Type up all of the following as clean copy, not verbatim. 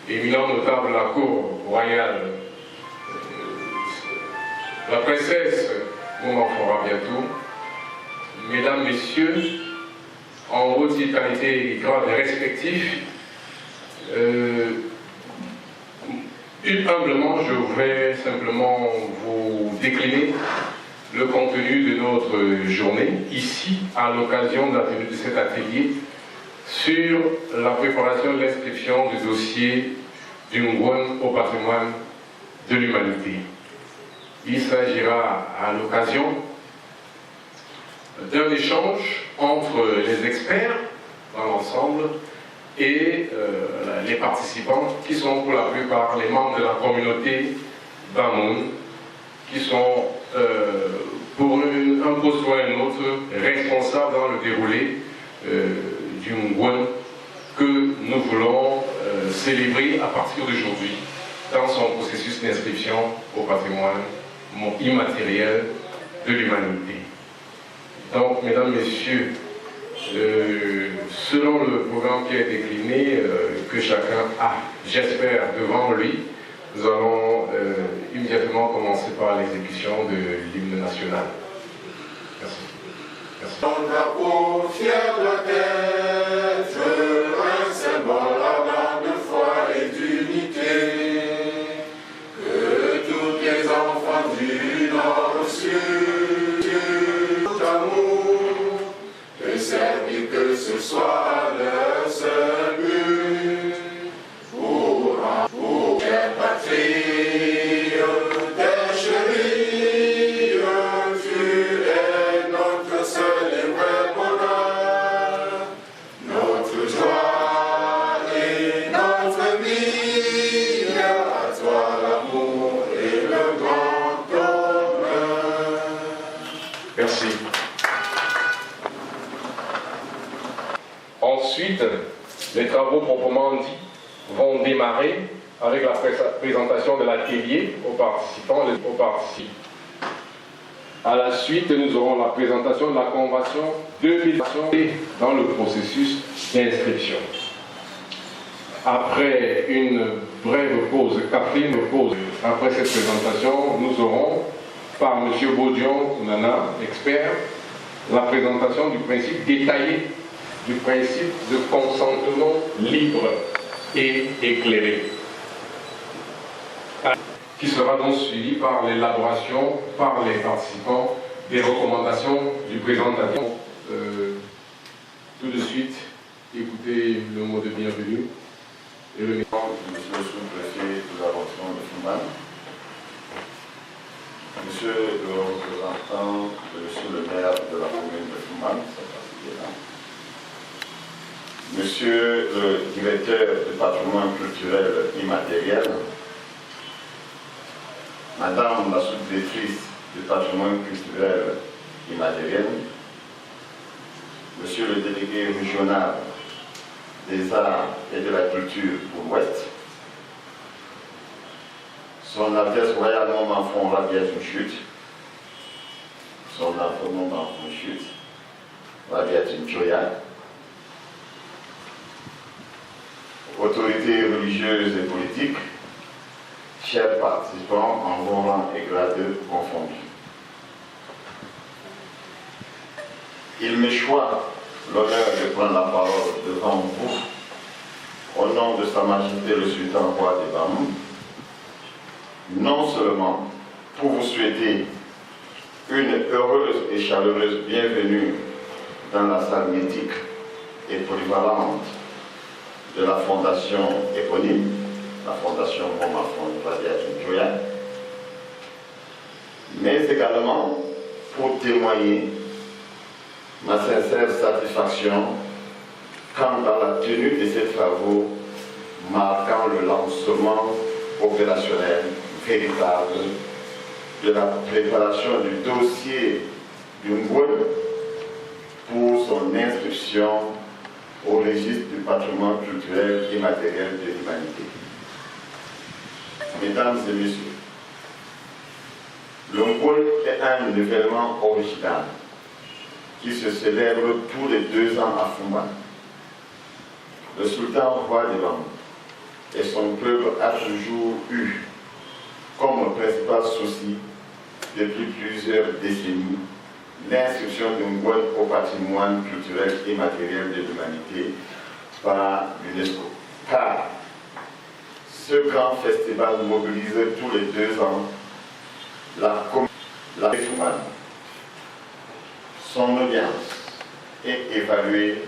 éminent notable de la cour royale, la princesse, mon enfant bientôt, mesdames, messieurs, en haute citoyenneté et grades respectifs, humblement, je vais simplement vous décliner le contenu de notre journée, ici, à l'occasion de la tenue de cet atelier, sur la préparation de l'inscription du dossier du Ngouan au patrimoine de l'humanité. Il s'agira à l'occasion d'un échange entre les experts dans l'ensemble et les participants qui sont pour la plupart les membres de la communauté Bamoun, qui sont pour un poste ou un autre responsables dans le déroulé du Ngouan que nous voulons célébrer à partir d'aujourd'hui dans son processus d'inscription au patrimoine immatériel de l'humanité. Donc, mesdames, messieurs, selon le programme qui est décliné, que chacun a, j'espère, devant lui, nous allons immédiatement commencer par l'exécution de l'hymne national. Merci. Merci. que ce soit leur seul but, pour chère patrie, des chéris, tu es notre seul et vrai bonheur, notre joie et notre vie, à toi l'amour et le grand honneur. Merci. Ensuite, les travaux proprement dit vont démarrer avec la présentation de l'atelier aux participants. À la suite, nous aurons la présentation de la convention 2020 dans le processus d'inscription. Après une brève pause, quatrième pause, après cette présentation, nous aurons, par M. Baudion Nana, expert, la présentation du principe détaillé du principe de consentement libre et éclairé, qui sera donc suivi par l'élaboration par les participants des recommandations du présentateur. Tout de suite, écoutez le mot de bienvenue. Et le Monsieur le sous-préfet de l'arrondissement de Fouman, Monsieur le représentant, Monsieur le maire de la commune de Fouman, Monsieur le directeur du patrimoine culturel immatériel, Madame la sous-directrice du patrimoine culturel immatériel, Monsieur le délégué régional des arts et de la culture pour l'Ouest, Son Altesse Royale Montmafon Rabiat Chute, Son Altesse Montmafon Chute, Rabiat Joya, autorités religieuses et politiques, chers participants en bon rang et grade confondus. Il m'échoit l'honneur de prendre la parole devant vous au nom de Sa Majesté le Sultan Roi des Bamou, non seulement pour vous souhaiter une heureuse et chaleureuse bienvenue dans la salle mythique et polyvalente de la fondation éponyme, la fondation Montmafon Rabiat Joya, mais également pour témoigner ma sincère satisfaction quant à la tenue de ces travaux marquant le lancement opérationnel véritable de la préparation du dossier du Ngouel pour son inscription au registre du patrimoine culturel et matériel de l'humanité. Mesdames et messieurs, le Ngouel est un événement original qui se célèbre tous les 2 ans à Fouman. Le sultan roi des Bamou et son peuple a toujours eu comme principal souci depuis plusieurs décennies l'inscription du Ngouel au patrimoine culturel et matériel de l'humanité par l'UNESCO. Car ce grand festival mobilise tous les 2 ans la communauté Fouman. Son audience est évaluée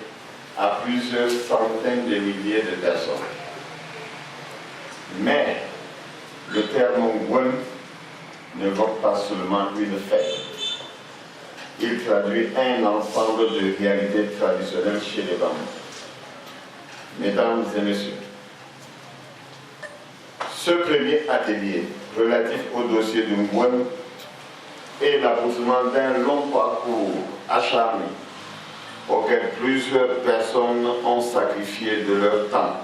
à plusieurs centaines de milliers de personnes. Mais le terme Ngouel n'évoque pas seulement une fête. Il traduit un ensemble de réalités traditionnelles chez les Bamou. Mesdames et messieurs, ce premier atelier relatif au dossier du Ngouel est l'aboutissement d'un long parcours acharné auquel plusieurs personnes ont sacrifié de leur temps,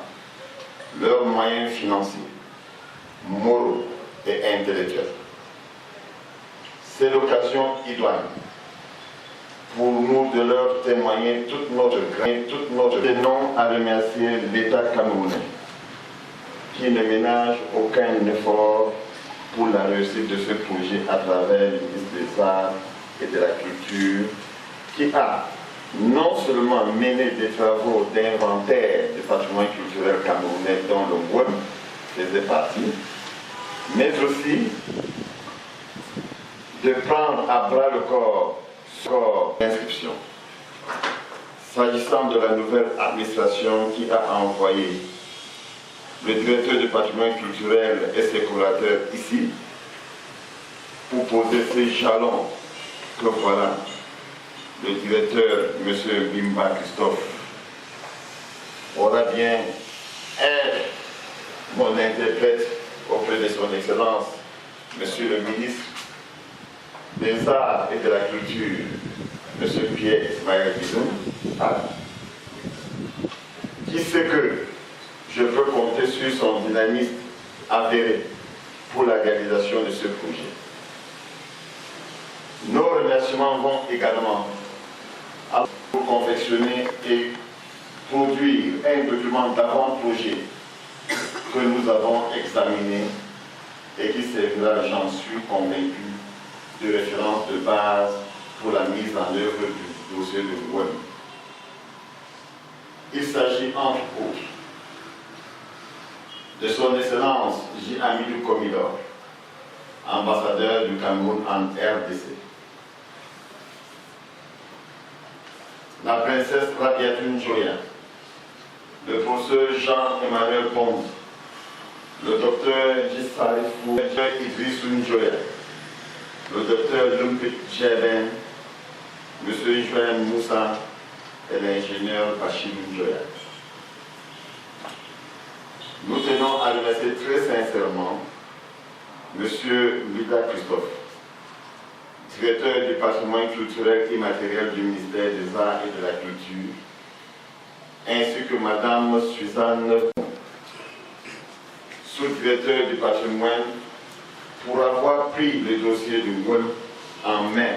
leurs moyens financiers, moraux et intellectuels. C'est l'occasion idoine pour nous de leur témoigner toute notre tenons à remercier l'État camerounais qui ne ménage aucun effort pour la réussite de ce projet à travers le ministre des Arts et de la Culture, qui a non seulement mené des travaux d'inventaire du patrimoine culturel camerounais dont le Ngouel faisait partie, mais aussi de prendre à bras le corps l'inscription. s'agissant de la nouvelle administration qui a envoyé le directeur du patrimoine culturel et ses collaborateurs ici pour poser ces jalons que voilà le directeur, M. Bimba Christophe, aura bien être mon interprète auprès de son Excellence, M. le ministre des Arts et de la Culture, M. Pierre Ismaël Bizoum, qui sait que je peux compter sur son dynamisme avéré pour la réalisation de ce projet. Nos remerciements vont également pour confectionner et produire un document d'avant-projet que nous avons examiné et qui servira, j'en suis convaincu, de référence de base pour la mise en œuvre du dossier de Ngouem. Il s'agit entre autres de son Excellence J. Amidou Komilor, ambassadeur du Cameroun en RDC, la princesse Rabiatou Njoya, le professeur Jean-Emmanuel Pond, le docteur Gisarifou Idrissou Njoya, le docteur Lumpit Djeben, M. Joël Moussa et l'ingénieur Bachir Njoya. Nous tenons à remercier très sincèrement M. Bimba Christophe, directeur du patrimoine culturel immatériel du ministère des Arts et de la Culture, ainsi que Mme Suzanne, sous-directeur du patrimoine, pour avoir pris le dossier du Ngouem en main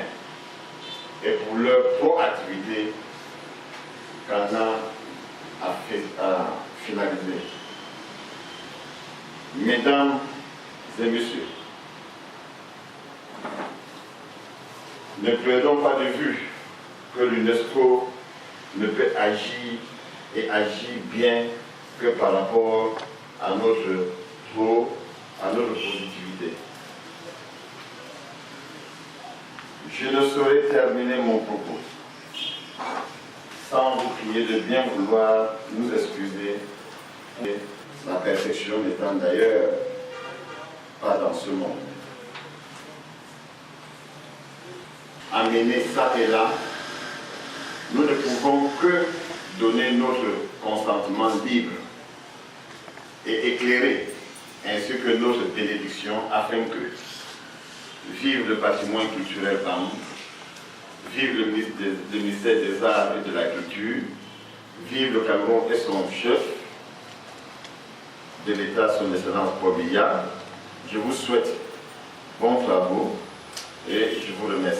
et pour leur proactivité qu'Anna a finalisé. Mesdames et messieurs, ne perdons pas de vue que l'UNESCO ne peut agir et agir bien que par rapport à notre positivité. Je ne saurais terminer mon propos sans vous prier de bien vouloir nous excuser, la perfection n'étant d'ailleurs pas dans ce monde. Amener ça et là, nous ne pouvons que donner notre consentement libre et éclairé, ainsi que notre bénédiction, afin que vive le patrimoine culturel PAM, vive le ministère des Arts et de la Culture, vive le Cameroun et son chef de l'État, son Excellence Paul Biya. Je vous souhaite bons travaux et je vous remercie.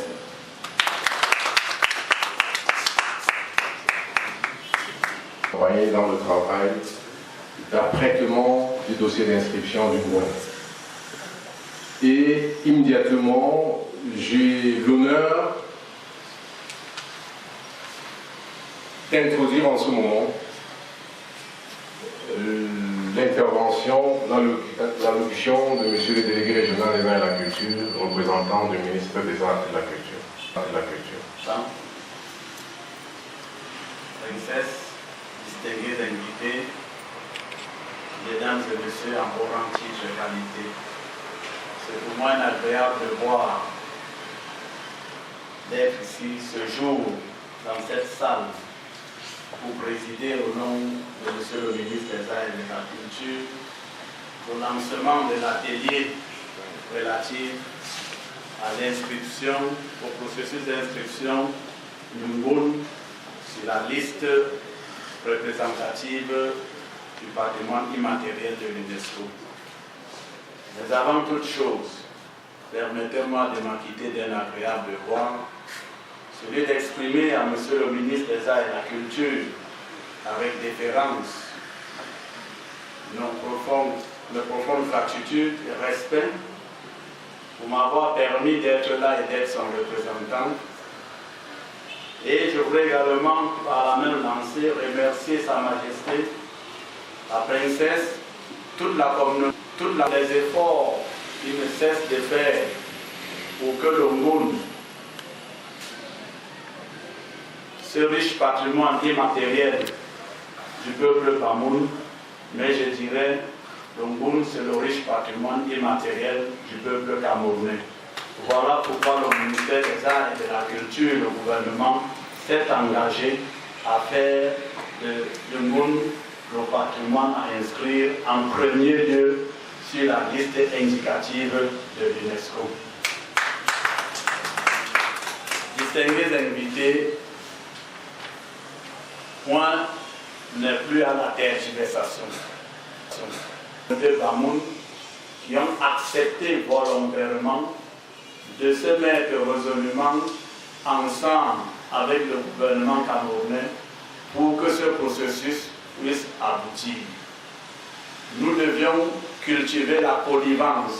Travailler dans le travail d'apprêtement du dossier d'inscription du Ngouem. Et immédiatement, j'ai l'honneur d'introduire en ce moment l'intervention, l'allocution de M. le délégué régional des Arts et de la Culture, représentant du ministre des Arts et de la Culture. Princesse, distingués invités, mesdames et messieurs en haut rang, titre et qualité, c'est pour moi un agréable devoir d'être ici ce jour dans cette salle pour présider au nom de M. le ministre des Arts et de la Culture au lancement de l'atelier relatif à l'inscription, au processus d'inscription du Ngouem sur la liste représentative du patrimoine immatériel de l'UNESCO. Mais avant toute chose, permettez-moi de m'acquitter d'un agréable devoir, celui d'exprimer à M. le ministre des Arts et de la Culture, avec déférence, nos profondes gratitude et respect pour m'avoir permis d'être là et d'être son représentant. Et je voudrais également, par la même lancée, remercier Sa Majesté, la princesse, toute la communauté, les efforts qui ne cessent de faire pour que le monde ce riche patrimoine immatériel du peuple Bamoun, mais je dirais le Ngoun, c'est le riche patrimoine immatériel du peuple camerounais. Voilà pourquoi le ministère des Arts et de la Culture et le gouvernement s'est engagé à faire de Ngoun le patrimoine à inscrire en premier lieu sur la liste indicative de l'UNESCO. Distingués invités, point n'est plus à la tergiversation. De Bamoun qui ont accepté volontairement de se mettre résolument ensemble avec le gouvernement camerounais pour que ce processus puisse aboutir. Nous devions cultiver la connivence,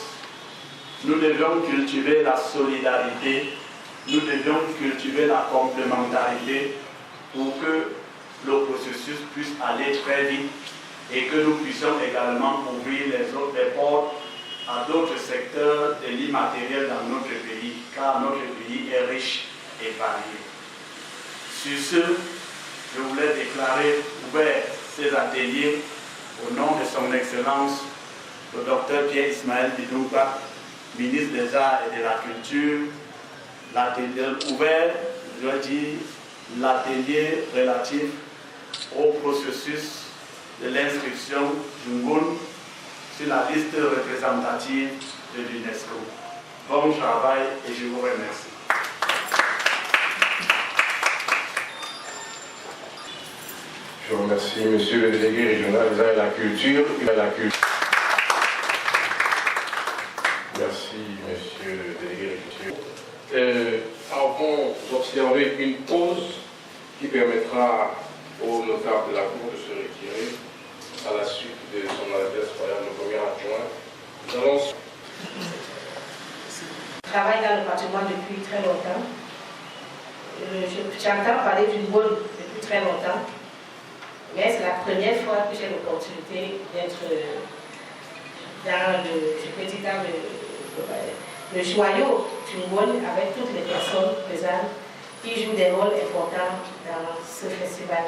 nous devions cultiver la solidarité, nous devions cultiver la complémentarité pour que le processus puisse aller très vite et que nous puissions également ouvrir les portes à d'autres secteurs de l'immatériel dans notre pays, car notre pays est riche et varié. Sur ce, je voulais déclarer ouvert ces ateliers au nom de son Excellence, le Dr Pierre Ismaël Bidouba, ministre des Arts et de la Culture. L'atelier ouvert, je dois dire, l'atelier relatif au processus de l'inscription du Ngoun sur la liste représentative de l'UNESCO. Bon travail et je vous remercie. Je vous remercie, monsieur le délégué régional des Arts et de la Culture. Merci, monsieur le délégué régional. Avons observé une pause qui permettra aux notables de la Cour de se retirer à la suite de son Altesse Royale, le premier adjoint. Nous allons... Je travaille dans le patrimoine depuis très longtemps. J'entends parler du Ngoun depuis très longtemps, mais c'est la première fois que j'ai l'opportunité d'être dans le joyau du Ngoun avec toutes les personnes présentes qui jouent des rôles importants dans ce festival,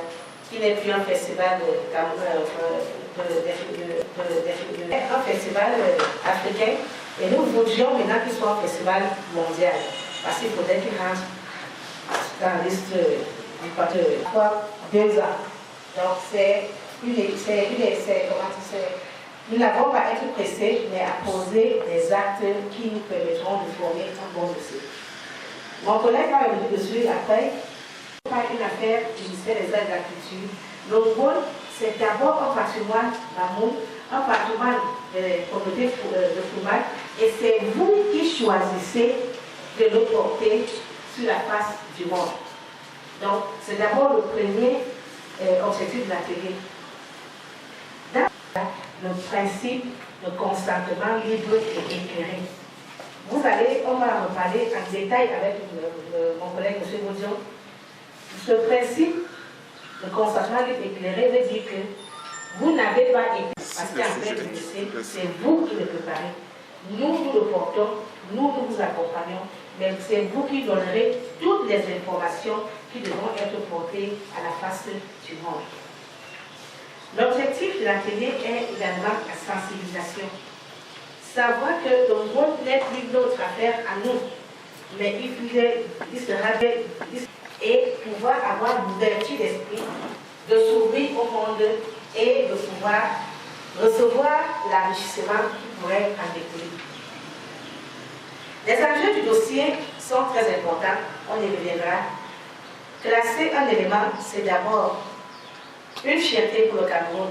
qui n'est plus un festival un festival africain, et nous voudrions maintenant qu'il soit un festival mondial, parce qu'il faudrait qu'il rentre dans la liste du patrimoine 2 ans. Donc nous n'avons pas à être pressés, mais à poser des actes qui nous permettront de former un bon dossier. Mon collègue va revenir dessus après. Pas une affaire du ministère des Arts et de la Culture. Le Ngoun, c'est d'abord un patrimoine Bamoun, un patrimoine de communauté de Foumac, et c'est vous qui choisissez de le porter sur la face du monde. Donc, c'est d'abord le premier objectif de l'atelier. Le principe de consentement libre et éclairé. On va en reparler en détail avec mon collègue M. Baudion. Ce principe de consentement libre et éclairé veut dire que vous n'avez pas été, parce qu'en fait, c'est vous qui le préparez. Nous le portons, nous vous accompagnons, mais c'est vous qui donnerez toutes les informations qui devront être portées à la face du monde. L'objectif de l'atelier est également la sensibilisation. Savoir que le monde n'est plus notre affaire à nous, mais il sera et pouvoir avoir l'ouverture d'esprit, de s'ouvrir au monde et de pouvoir recevoir l'enrichissement qui pourrait en découler. Les enjeux du dossier sont très importants, on y reviendra. Classer un élément, c'est d'abord une fierté pour le Cameroun.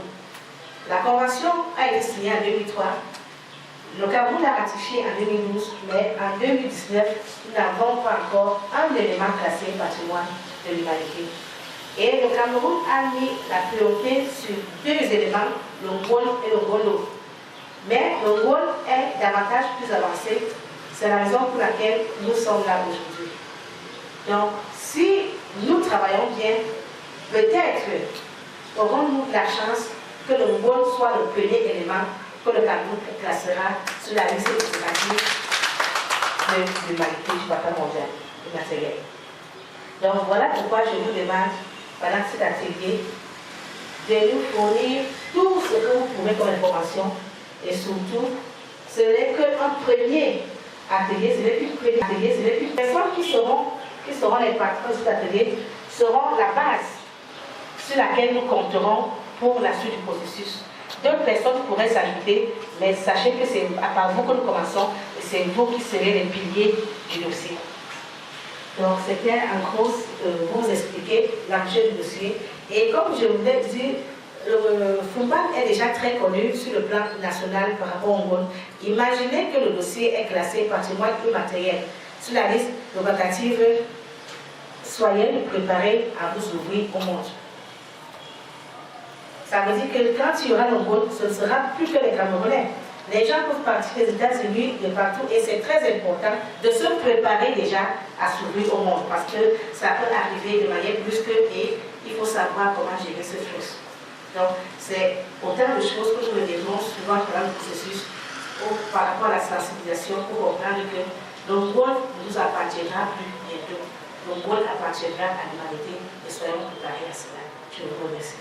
La convention a été signée en 2003. Le Cameroun l'a ratifiée en 2012, mais en 2019, nous n'avons pas encore un élément classé patrimoine de l'humanité. Et le Cameroun a mis la priorité sur 2 éléments, le Ngoun et le Ngolo. Mais le Ngoun est davantage plus avancé. C'est la raison pour laquelle nous sommes là aujourd'hui. Donc, si nous travaillons bien, peut-être aurons-nous la chance que le Ngoun soit le premier élément que le Cameroun classera sur la liste de l'humanité du patrimoine mondial immatériel. Donc voilà pourquoi je vous demande, pendant cet atelier, de nous fournir tout ce que vous pouvez comme information et surtout, ce n'est qu'un premier atelier, ce n'est qu'une première atelier, ce n'est qu'une personne qui seront les participants de cet atelier, seront la base sur laquelle nous compterons pour la suite du processus. D'autres personnes pourraient s'ajouter, mais sachez que c'est à part vous que nous commençons et c'est vous qui serez les piliers du dossier. Donc c'était en gros vous expliquer l'enjeu du dossier. Et comme je vous l'ai dit, le FUMBAC est déjà très connu sur le plan national par rapport au monde. Imaginez que le dossier est classé patrimoine immatériel sur la liste représentative. Soyez préparés à vous ouvrir au monde. Ça veut dire que quand il y aura le monde, ce ne sera plus que les Camerounais. Les gens peuvent partir des États-Unis, de partout, et c'est très important de se préparer déjà à s'ouvrir au monde, parce que ça peut arriver de manière brusque et il faut savoir comment gérer cette chose. Donc, c'est autant de choses que nous devons souvent dans le processus par rapport à la sensibilisation pour comprendre que le monde ne nous appartiendra plus bientôt. Le monde appartiendra à l'humanité et soyons préparés à cela. Je vous remercie.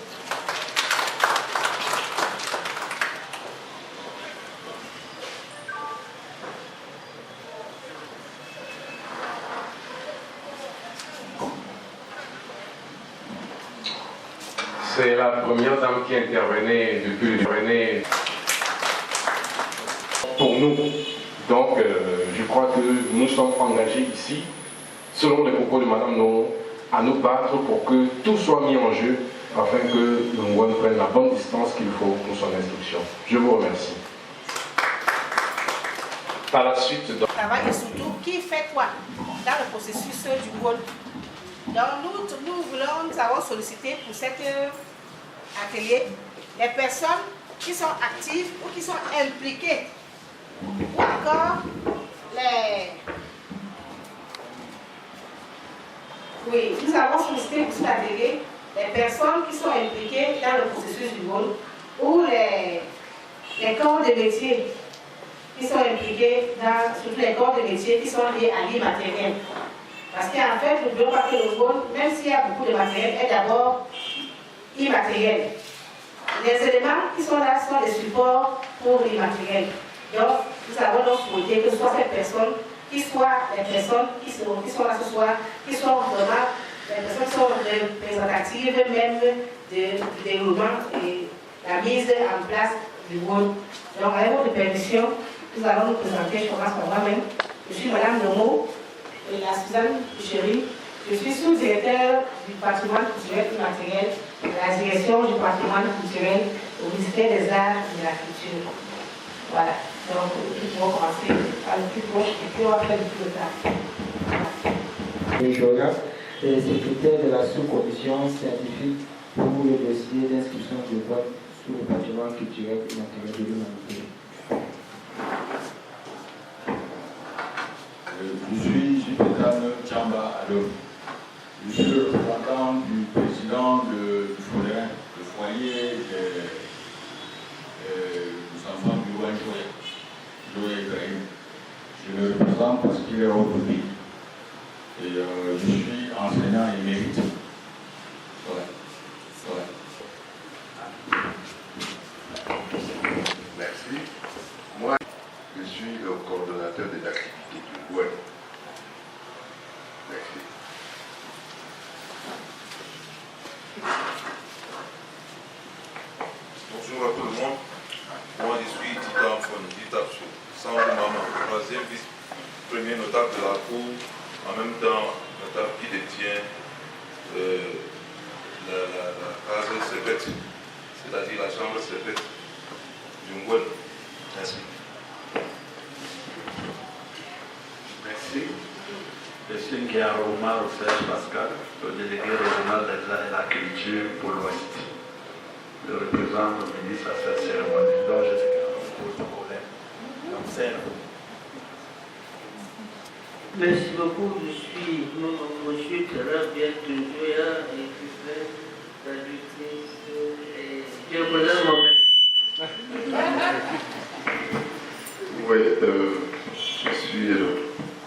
C'est la première dame qui intervenait depuis le début pour nous. Donc, je crois que nous sommes engagés ici, selon les propos de Madame Noro, à nous battre pour que tout soit mis en jeu afin que le Ngouane prenne la bonne distance qu'il faut pour son instruction. Je vous remercie. Par la suite, Travail et surtout, qui fait quoi dans le processus du Ngouane. Donc nous avons sollicité pour cet atelier les personnes qui sont actives ou qui sont impliquées, ou encore nous avons sollicité pour cet atelier les personnes qui sont impliquées dans le processus du monde ou les corps de métier qui sont impliqués dans surtout les corps de métier qui sont liés à l'immatériel. Parce qu'en fait, nous ne voulons pas que le monde, même s'il y a beaucoup de matériel, est d'abord immatériel. Les éléments qui sont là sont des supports pour l'immatériel. Donc, nous avons donc souhaité que ce soit ces personnes qui soient les personnes qui sont là ce soir, qui sont vraiment les personnes qui sont représentatives même du déroulement et la mise en place du monde. Donc, avec votre permission, nous allons nous présenter, je commence par moi-même. Je suis Madame Nomo. Et la Suzanne Chéry. Je suis sous-directeur du patrimoine culturel immatériel de la direction du patrimoine culturel au ministère des Arts et de la Culture. Voilà. Donc, nous pouvons commencer par le plus proche et puis on va faire du plus tard. Joga est secrétaire de la sous-commission scientifique pour le dossier d'inscription de vote sur le patrimoine culturel immatériel de l'humanité. Je suis Pétane Tchamba Adom. Je suis le représentant du président du foyer des enfants du roi Joël Ibrahim. Je le représente parce qu'il est aujourd'hui. Et je suis enseignant émérite. Merci. Moi, je suis le coordonnateur des activités du Ngouane. Merci. Bonjour à tout le monde. Moi, je suis Tita Fon, Sans Maman, troisième vice-premier notable de la Cour, en même temps notable qui détient la case secrète, c'est-à-dire la chambre secrète du Ngouane. Merci. Merci. Je suis Ngiaroma Serge Pascal, le délégué régional des arts et de la culture pour l'Ouest. Je représente le ministre à cette cérémonie dont je suis un protocolaire. Donc c'est Merci beaucoup, je suis monsieur Terra Bientouya, écrivain, traductrice et je représente moi-même. Oui, je suis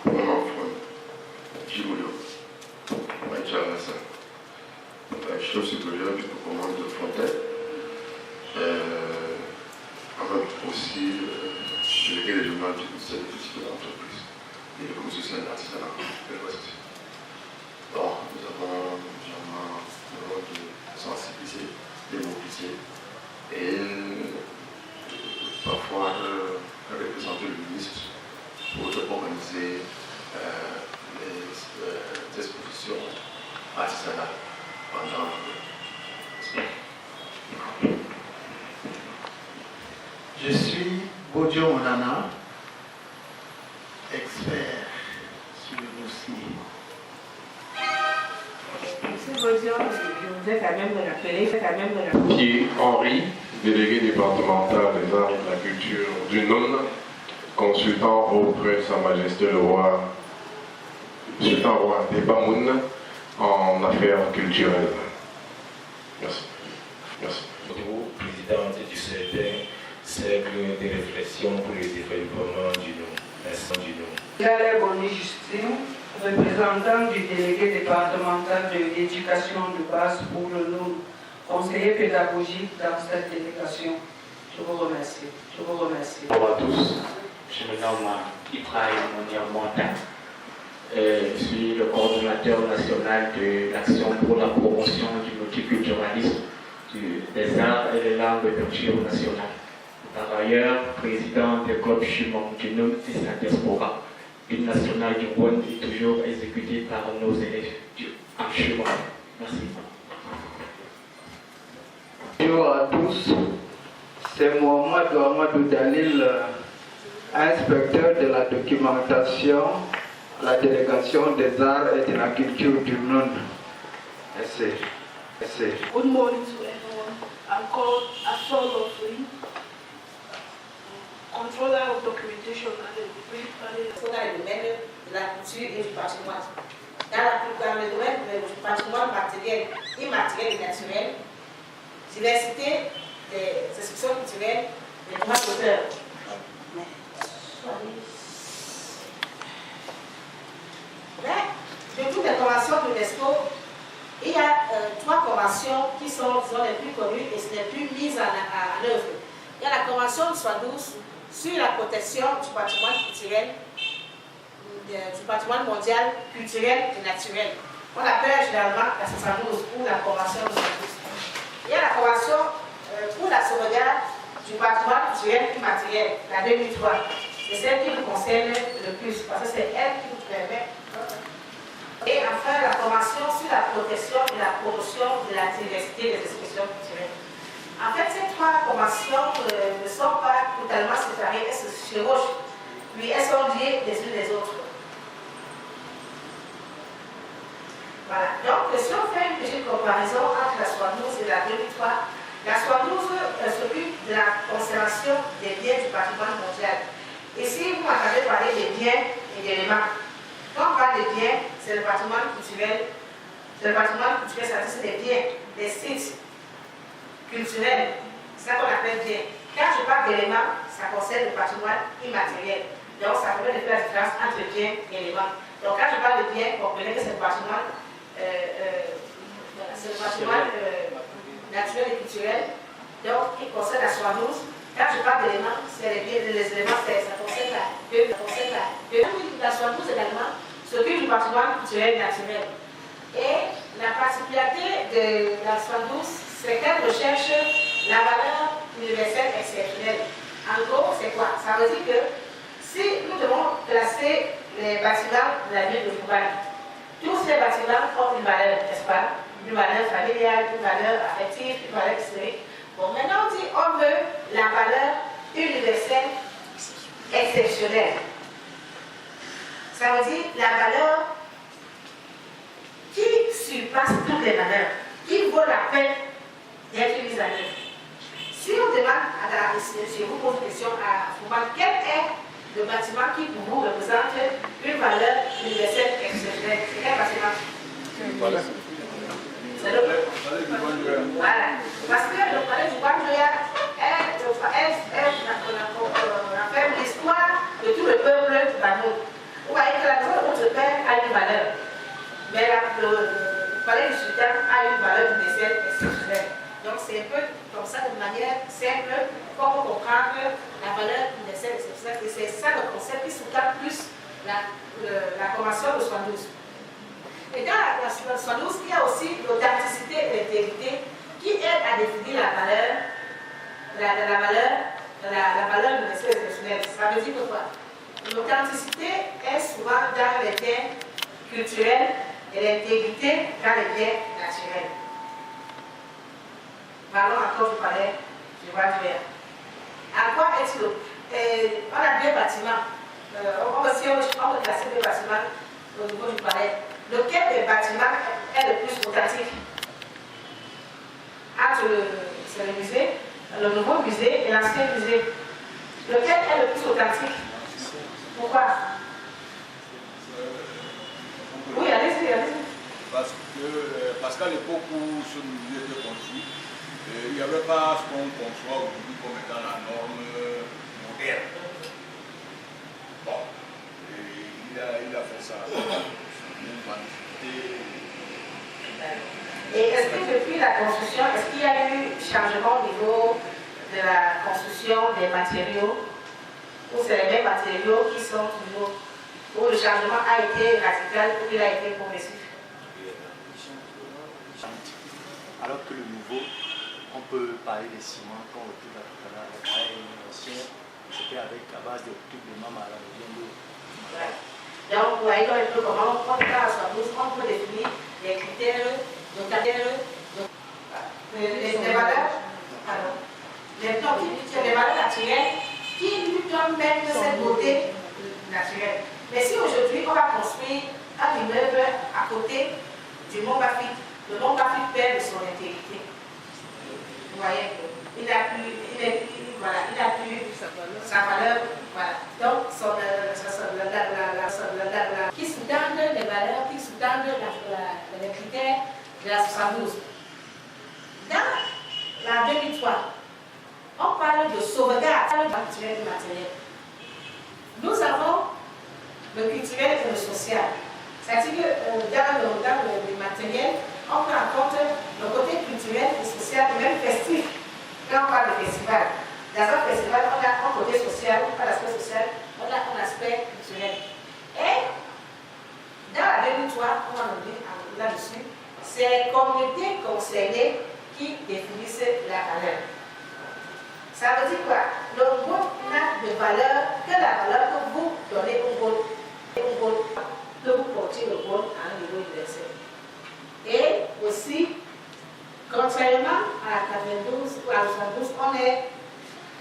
Maman Fon, Djiboulio. services de l'entreprise et le comité social d'artisanat de l'Ouest. Donc, nous avons vraiment le rôle de sensibiliser, de mobiliser et parfois représenter le ministre pour organiser les expositions artisanales pendant Je suis Bojo Onana, expert sur le dossier. Monsieur Bojo, je voudrais quand même me rappeler, Qui est Henri, délégué départemental des arts et de la culture du NUN, consultant auprès de Sa Majesté le Roi, consultant roi des Bamoun en affaires culturelles. Merci. Merci. Présidente du CETE, cercle de réflexion pour le développement du NUN. Merci du NUN. Gala Boni Justine, représentant du délégué départemental de l'éducation de base pour le NUN, conseiller pédagogique dans cette délégation. Je vous remercie. Je vous remercie. Bonjour à tous, je me nomme Ibrahim Mounir Monta. Je suis le coordonnateur national de l'action pour la promotion du multiculturalisme, des arts et des langues de culture nationale. Par ailleurs, président du club Chumon du NUN et sa diaspora, l'hymne national du Rwanda est toujours exécuté par nos élèves en Chumon. Merci. Bonjour à tous, c'est Mohamed Ouamadou Dalil, inspecteur de la documentation à la délégation des arts et de la culture du NUN. Merci. Merci. Good morning to everyone. I'm called Asol Lofri, controller of documentation at the dans le domaine de la culture et du patrimoine. Dans le domaine du patrimoine matériel, immatériel et naturel, diversité des expressions culturelles, des droits d'auteur. Mais de toutes les conventions de l'UNESCO, il y a 3 conventions qui sont, disons, les plus connues et les plus mises en œuvre. Il y a la convention de 72 sur la protection du patrimoine culturel, du patrimoine mondial culturel et naturel. On appelle généralement la 72 ou la convention de 72. Il y a la convention pour la sauvegarde du patrimoine culturel immatériel, la 2003. C'est celle qui nous concerne le plus, parce que c'est elle qui nous permet. Et enfin, la convention sur la protection et la promotion de la diversité des expressions culturelles. En fait, ces 3 conventions ne sont pas totalement séparées, elles se chevauchent, puis elles sont liées les unes les autres. Voilà. Donc, si on fait une petite comparaison entre la 72 et la 2003, la 72 s'occupe de la conservation des biens du patrimoine mondial. Ici, vous m'entendez parler des biens et d'éléments. Quand on parle des biens, c'est le patrimoine culturel. C'est le patrimoine culturel, c'est des biens, des sites culturels. C'est ça qu'on appelle bien. Quand je parle d'éléments, ça concerne le patrimoine immatériel. Donc, ça permet de faire la différence entre bien et éléments. Donc, quand je parle de bien, comprenez que c'est le patrimoine, naturel et culturel. Donc, il concerne la 72. Quand je parle d'éléments, c'est les éléments, ça concerne la 2. La 72 également s'occupe du patrimoine culturel naturel. Et la particularité de la 72, c'est qu'elle recherche la valeur universelle exceptionnelle. En gros, c'est quoi? Ça veut dire que si nous devons classer les bâtiments de la ville de Foucault, tous ces bâtiments ont une valeur, n'est-ce pas? Une valeur familiale, une valeur affective, une valeur historique. Bon, maintenant on dit on veut la valeur universelle exceptionnelle. Ça veut dire la valeur qui surpasse toutes les valeurs, qui vaut la peine d'être mise en œuvre. Si on demande si vous pose une question à Foucault, quel est le bâtiment qui pour vous représente une valeur universelle exceptionnelle? C'est quel bâtiment? Voilà. C'est le voilà. Parce que le palais du Banjoya fait l'histoire de tout le peuple d'Amour. Vous voyez que la maison de votre père a une valeur. Mais le palais du sultan a une valeur universelle exceptionnelle. Donc c'est un peu comme ça, de manière simple, pour comprendre la valeur universelle et exceptionnelle. Et c'est ça le concept qui sous-tend plus la convention de 72. Et dans la 72, il y a aussi l'authenticité et l'intégrité qui aident à définir la valeur universelle et exceptionnelle. Ça veut dire que quoi? L'authenticité est souvent dans les biens culturels et l'intégrité dans les biens naturels. Parlons encore du palais du roi du verre. À quoi est-il? On a deux bâtiments. On peut classer deux bâtiments au niveau du palais. Lequel des bâtiments est le plus authentique? Entre le musée, le nouveau musée et l'ancien musée. Lequel est le plus authentique? Pourquoi? Oui, allez-y, allez-y. Parce qu'à l'époque où ce musée était construit, il n'y avait pas ce qu'on conçoit aujourd'hui comme étant la norme moderne. Bon, il a fait ça. Et est-ce que depuis la construction, est-ce qu'il y a eu changement au niveau de la construction des matériaux? Ou c'est les mêmes matériaux qui sont toujours, où le changement a été radical ou il a été progressif? Alors que le nouveau, on peut parler des ciments, comme on dit tout à l'heure, la taille ancienne, c'était à base de tubes de maman à la viande. Donc, vous voyez un peu comment on peut définir les critères, les valeurs, les valeurs naturelles qui lui donnent même cette beauté naturelle. Mais si aujourd'hui on va construire un immeuble à côté du Mont Bafit, le Mont Bafit perd de son intégrité. Vous voyez, il n'a plus sa valeur. Voilà. Donc, qui sous-tendent les valeurs, qui sous-tendent les critères de la 72. Dans la 2003, on parle de sauvegarde culturelle et matérielle. Nous avons le culturel et le social. C'est-à-dire que dans le matériel, on prend en compte le côté culturel et social, même festif. Quand on parle de festival, dans un festival, on a un côté social, pas l'aspect social, on a un aspect culturel. Et dans la 2003, on en dit là-dessus, c'est les communautés concernées qui définissent la valeur. Ça veut dire quoi? Le groupe n'a de valeur que la valeur que vous donnez au groupe, que vous portez le groupe à un niveau universel. Et aussi, contrairement à la 92 ou à la 72,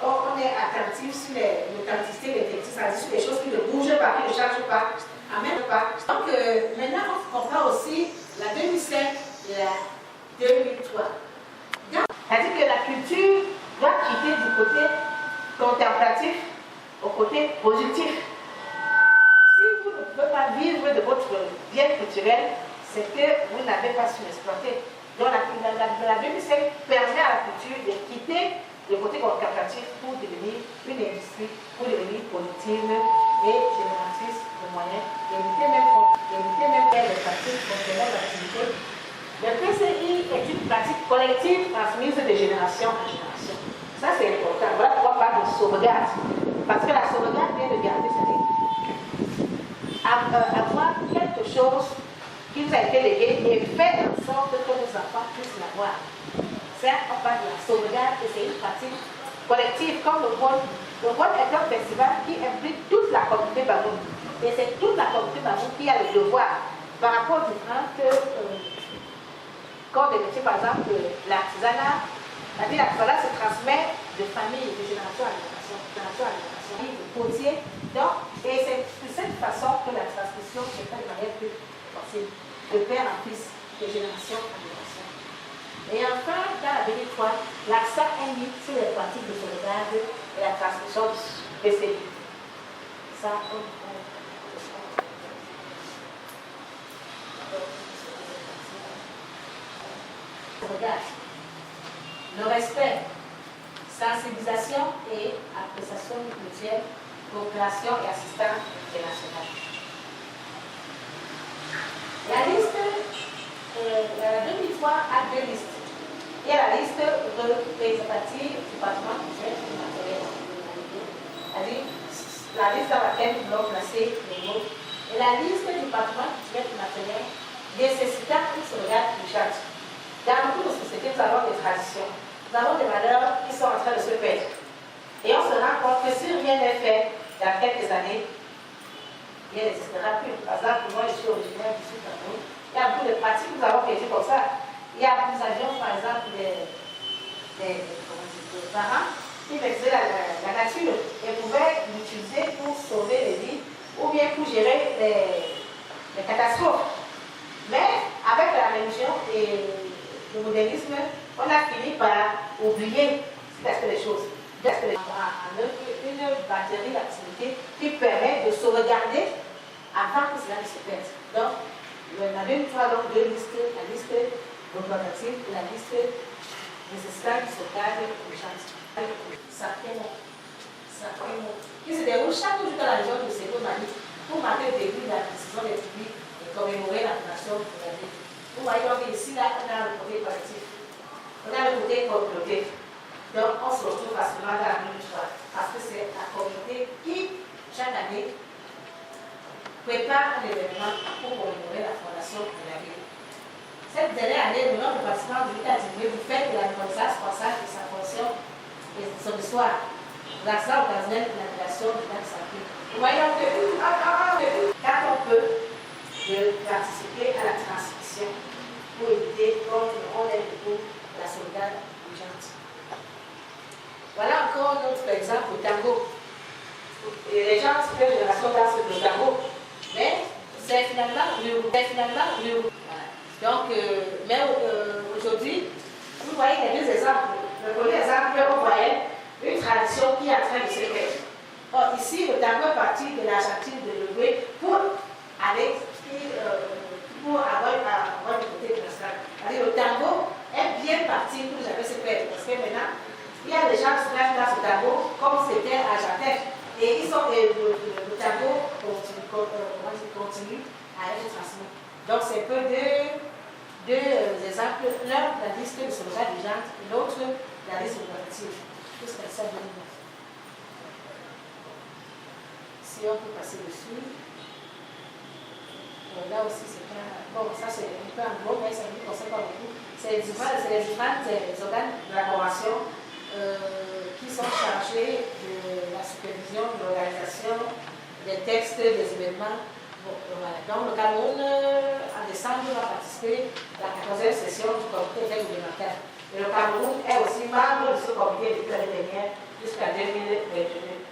on est attentif sur l'authenticité, l'intégrité, c'est-à-dire sur les choses qui ne bougent pas, qui ne changent pas, amènent pas. Donc maintenant, on comprend aussi la 2005 et la 2003. C'est-à-dire que la culture doit quitter du côté contemplatif au côté positif. Si vous ne pouvez pas vivre de votre bien culturel, c'est que vous n'avez pas su l'exploiter. Donc la 2005 permet à la culture de quitter le côté contemplatif pour devenir une industrie, pour devenir productive et génératrice de moyens, éviter même les pratiques concernant l'activité. Le PCI est une pratique collective transmise de génération en génération. Ça c'est important. Voilà pourquoi on parle de sauvegarde. Parce que la sauvegarde vient de garder, c'est-à-dire avoir quelque chose qui nous a été légué et faire en sorte que nos enfants puissent l'avoir. Ça, on parle de la sauvegarde et c'est une pratique collective comme le Wol. Le Wol est un festival qui implique toute la communauté Bamoun. Et c'est toute la communauté Bamoun qui a le devoir par rapport au différent que comme des métiers, par exemple, l'artisanat. L'artisanat se transmet de famille, de génération à génération, de potier. Donc, et c'est de cette façon que la transmission se fait de manière plus facile, de père en fils, de génération en génération. Et enfin, dans la 2003, l'accent est mis sur les pratiques de sauvegarde et la transmission du PCI. Ça, le respect, sensibilisation et appréciation mutuelle, coopération et assistance internationale. La liste, la 2003 a deux listes. Il y a la liste représentative du bâtiment culturel et matériel. C'est-à-dire la liste dans laquelle nous voulons placer les mots. Et la liste du bâtiment culturel et matériel nécessita une sauvegarde urgente. Dans beaucoup de sociétés, nous avons des traditions, nous avons des valeurs qui sont en train de se perdre. Et on se rend compte que si rien n'est fait dans quelques années, il n'existera plus. Par exemple, moi je suis originaire du Sud-Cameroun, il y a beaucoup de pratiques que nous avons perdues comme ça. Nous avions par exemple des parents qui maîtrisaient la nature et pouvaient l'utiliser pour sauver les vies ou bien pour gérer les catastrophes. Mais avec la religion et le modernisme, on a fini par oublier cet aspect des choses. Une batterie d'activité qui permet de sauvegarder avant que cela ne se perde. Donc, on avait une fois donc deux listes, la liste représentative et la liste nécessaire qui se garde urgente. Sacrément. Qui se déroule chaque jour dans la région de Ségo-Mali pour marquer le début de la décision des publics et commémorer la fondation de la ville. Vous voyez donc ici, là, on a le côté collectif. On a le côté communauté. Donc, on se retrouve facilement dans la même histoire. Parce que c'est la communauté qui, chaque année, prépare un événement pour commémorer la fondation de la ville. Cette dernière année, le nom du bâtiment du a dit vous faites de la reconnaissance passage de sa fonction et de son histoire. L'accent occasionnel de la création du lac Sacré. Vous voyez donc quand on peut participer à la transmission pour éviter qu'on ait le coup de la sauvegarde urgente. Voilà encore un autre exemple, le tango. Et les gens se font génération dansent le tango, mais c'est finalement ruraux. Donc, mais aujourd'hui, vous voyez les deux exemples. Le premier exemple, on voyait une tradition qui est en train de se perdre. Or, ici, le tango est parti de l'Argentine de l'Uruguay pour aller, pour avoir le côté international. Le tango est bien parti pour jamais se perdre. Parce que maintenant, il y a des gens qui se mettent dans ce tango comme c'était argentin. Et le tango continue à être transmis. Donc, c'est un peu deux exemples. L'un, la liste de sauvegarde urgente, et l'autre, la liste opérative. Tout ce qu'elle sait de nous. Si on peut passer dessus. Là aussi, c'est pas. Bon, ça, c'est un peu en gros, mais ça ne nous concerne pas beaucoup. C'est les différents organes de la Convention qui sont chargés de la supervision, de l'organisation des textes, des événements. Bon, voilà. Donc, le Cameroun, en décembre, va participer à la 14e session du comité intergouvernemental. Et le Cameroun est aussi membre de ce comité depuis l'année dernière jusqu'à 2022.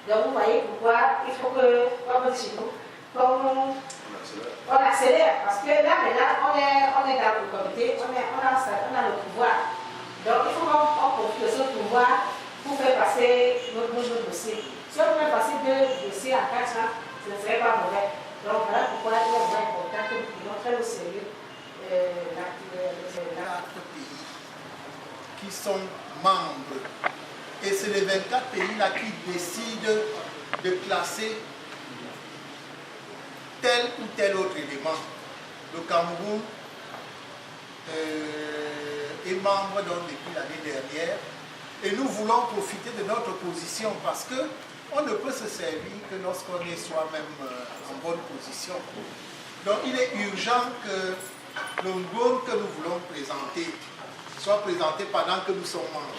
Donc, vous voyez pourquoi il faut que, comme chez nous, on accélère. Parce que là, maintenant, on est dans le comité, on a le pouvoir. Donc, il faut qu'on profite de ce pouvoir pour faire passer nos dossiers. Si on peut passer 2 dossiers en 4 ans, ce ne serait pas mauvais. Donc, voilà pourquoi il est vraiment important que nous puissions faire au sérieux pays qui sont membres. Et c'est les 24 pays-là qui décident de classer tel ou tel autre élément. Le Cameroun est membre donc depuis l'année dernière et nous voulons profiter de notre position parce qu'on ne peut se servir que lorsqu'on est soi-même en bonne position. Donc il est urgent que le Ngom que nous voulons présenter soit présenté pendant que nous sommes membres.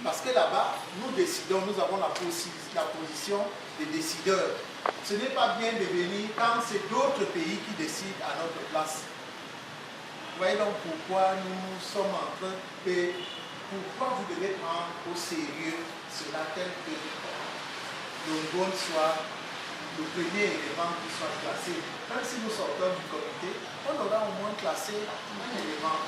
Parce que là-bas, nous décidons, nous avons la position des décideurs. Ce n'est pas bien de venir quand c'est d'autres pays qui décident à notre place. Vous voyez donc pourquoi nous sommes en train de... Pourquoi vous devez prendre au sérieux cela tel que le Ngom soit le premier élément qui soit classé. Même si nous sortons du comité, on aura au moins classé un élément.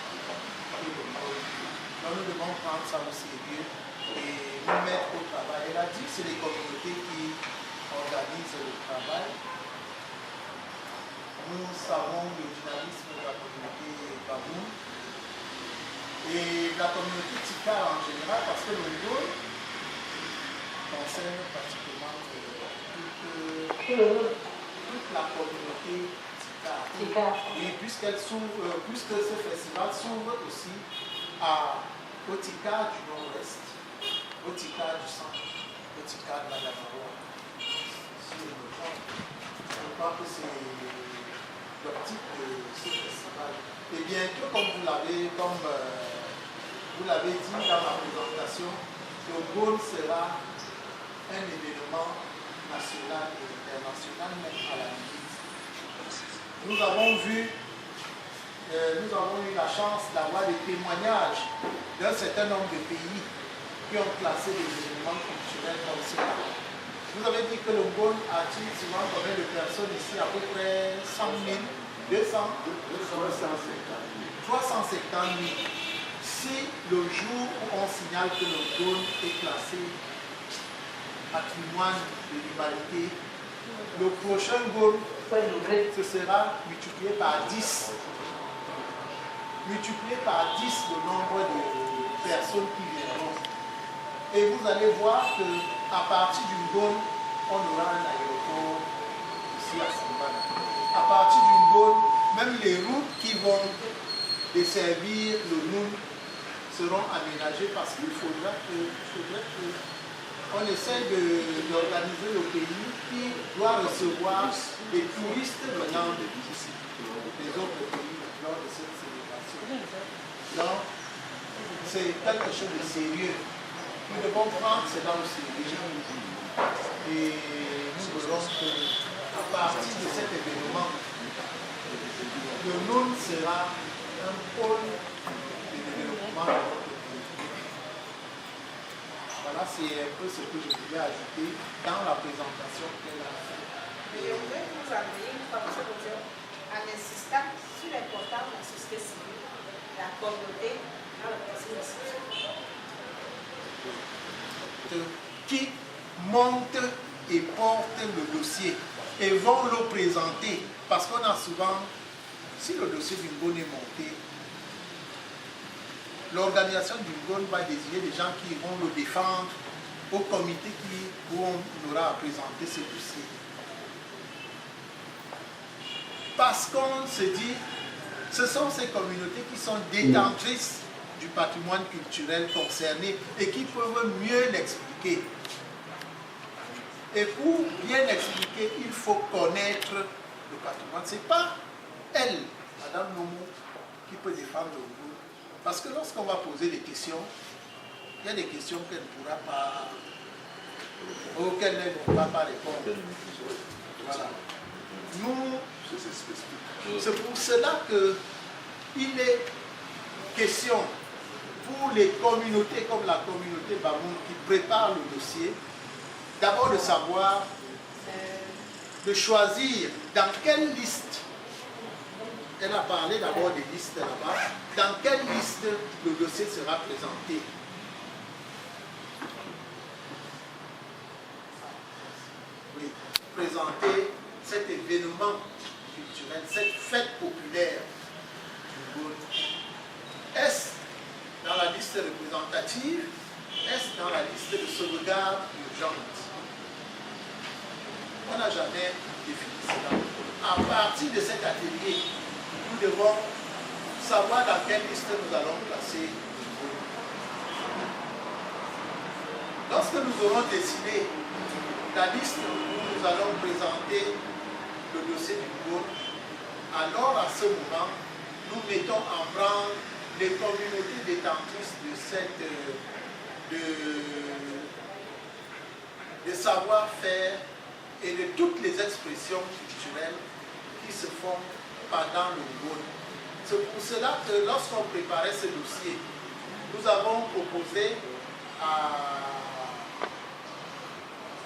Donc nous devons prendre ça au sérieux et nous mettre au travail. Elle a dit que c'est les communautés qui organisent le travail. Nous savons le dynamisme de la communauté Baboun et la communauté Tika en général, parce que le Ngom concerne pratiquement toute la communauté Tika. Et puisque ce festival s'ouvre aussi au Tika du Nord-Ouest, au Tika du Centre, au Tika de la Gamaroua. Je crois que c'est l'optique de ce festival. Et bientôt, comme vous l'avez dit dans la présentation, le Gaulle sera un événement national et international, même à la limite. Nous avons eu la chance d'avoir des témoignages d'un certain nombre de pays qui ont classé des événements culturels comme cela. Vous avez dit que le Gaulle attire souvent combien de personnes ici? À peu près 100 000, 200 350 000. Si le jour où on signale que le Gaulle est classé patrimoine de l'humanité, le prochain Gaulle, ce sera multiplié par 10. Multiplié par 10 le nombre de personnes qui viendront. Et vous allez voir qu'à partir du Gaulle, on aura un aéroport ici à Sambana. À partir du Gaulle, même les routes qui vont desservir le Noun seront aménagées parce qu'il faudrait qu'on essaie d'organiser le pays qui doit recevoir des touristes venant de ici, des autres pays lors de cette célébration. Donc, c'est quelque chose de sérieux. Nous devons prendre cela au sérieux. Et nous verrons qu'à partir de cet événement, le Noun sera un pôle de développement de notre pays. Voilà, c'est un peu ce que je voulais ajouter dans la présentation qu'elle a faite. Mais je voudrais vous amener une formation en insistant sur l'importance de la société civile, la communauté dans le processus de qui montent et portent le dossier et vont le présenter. Parce qu'on a souvent, si le dossier d'une bonne est monté, l'organisation d'une bonne va désigner des gens qui vont le défendre au comité où on aura à présenter ce dossier. Parce qu'on se dit, ce sont ces communautés qui sont détentrices du patrimoine culturel concerné et qui peuvent mieux l'expliquer. Et pour bien expliquer, il faut connaître le patrimoine. Ce n'est pas elle, Madame Nomo, qui peut défendre le groupe. Parce que lorsqu'on va poser des questions, il y a des questions qu'elle ne pourra pas, auxquelles elle ne pourra pas répondre. Voilà. Nous, c'est pour cela qu'il est question pour les communautés comme la communauté Bamoun qui prépare le dossier, d'abord de savoir, de choisir dans quelle liste, elle a parlé d'abord des listes là-bas, dans quelle liste le dossier sera présenté. Oui, présenter cet événement culturel, cette fête populaire du Gaulle. Est-ce dans la liste représentative? Est-ce dans la liste de sauvegarde urgente? On n'a jamais défini cela. À partir de cet atelier, nous devons savoir dans quelle liste nous allons placer le Gaulle. Lorsque nous aurons décidé la liste où nous allons présenter le dossier du Gaulle, alors à ce moment, nous mettons en branle les communautés détentrices de savoir-faire et de toutes les expressions culturelles qui se font pendant le Gaulle. C'est pour cela que lorsqu'on préparait ce dossier, nous avons proposé à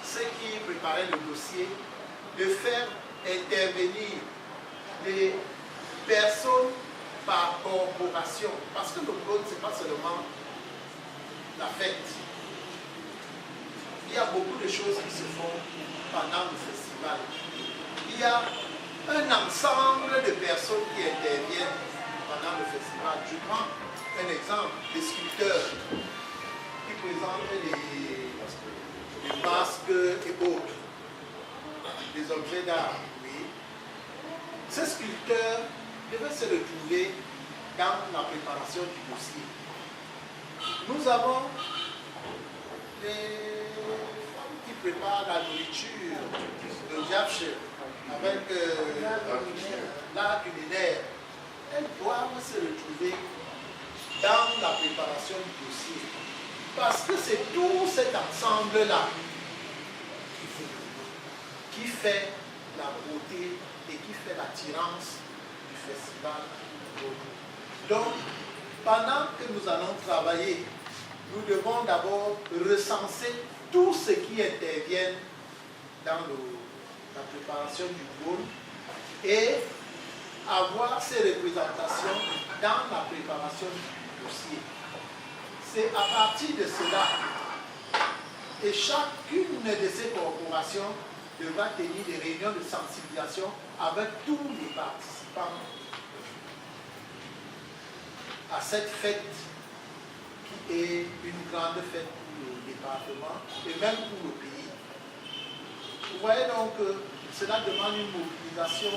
ceux qui préparaient le dossier de faire intervenir les personnes par corporation. Parce que le Gaulle, ce n'est pas seulement la fête. Il y a beaucoup de choses qui se font pendant le festival. Il y a un ensemble de personnes qui interviennent pendant le festival. Je prends un exemple, les sculpteurs qui présentent les masques et autres, des objets d'art. Oui. Ces sculpteurs devaient se retrouver dans la préparation du dossier. Nous avons les femmes qui préparent la nourriture, le japche, avec l'art culinaire. Elles doivent se retrouver dans la préparation du dossier. Parce que c'est tout cet ensemble-là qui fait la beauté et qui fait l'attirance du festival. Donc, pendant que nous allons travailler, nous devons d'abord recenser tout ce qui intervient dans la préparation du bowl et avoir ces représentations dans la préparation du dossier. C'est à partir de cela, et chacune de ces corporations devra tenir des réunions de sensibilisation avec tous les participants à cette fête qui est une grande fête pour le département et même pour le pays. Vous voyez donc que cela demande une mobilisation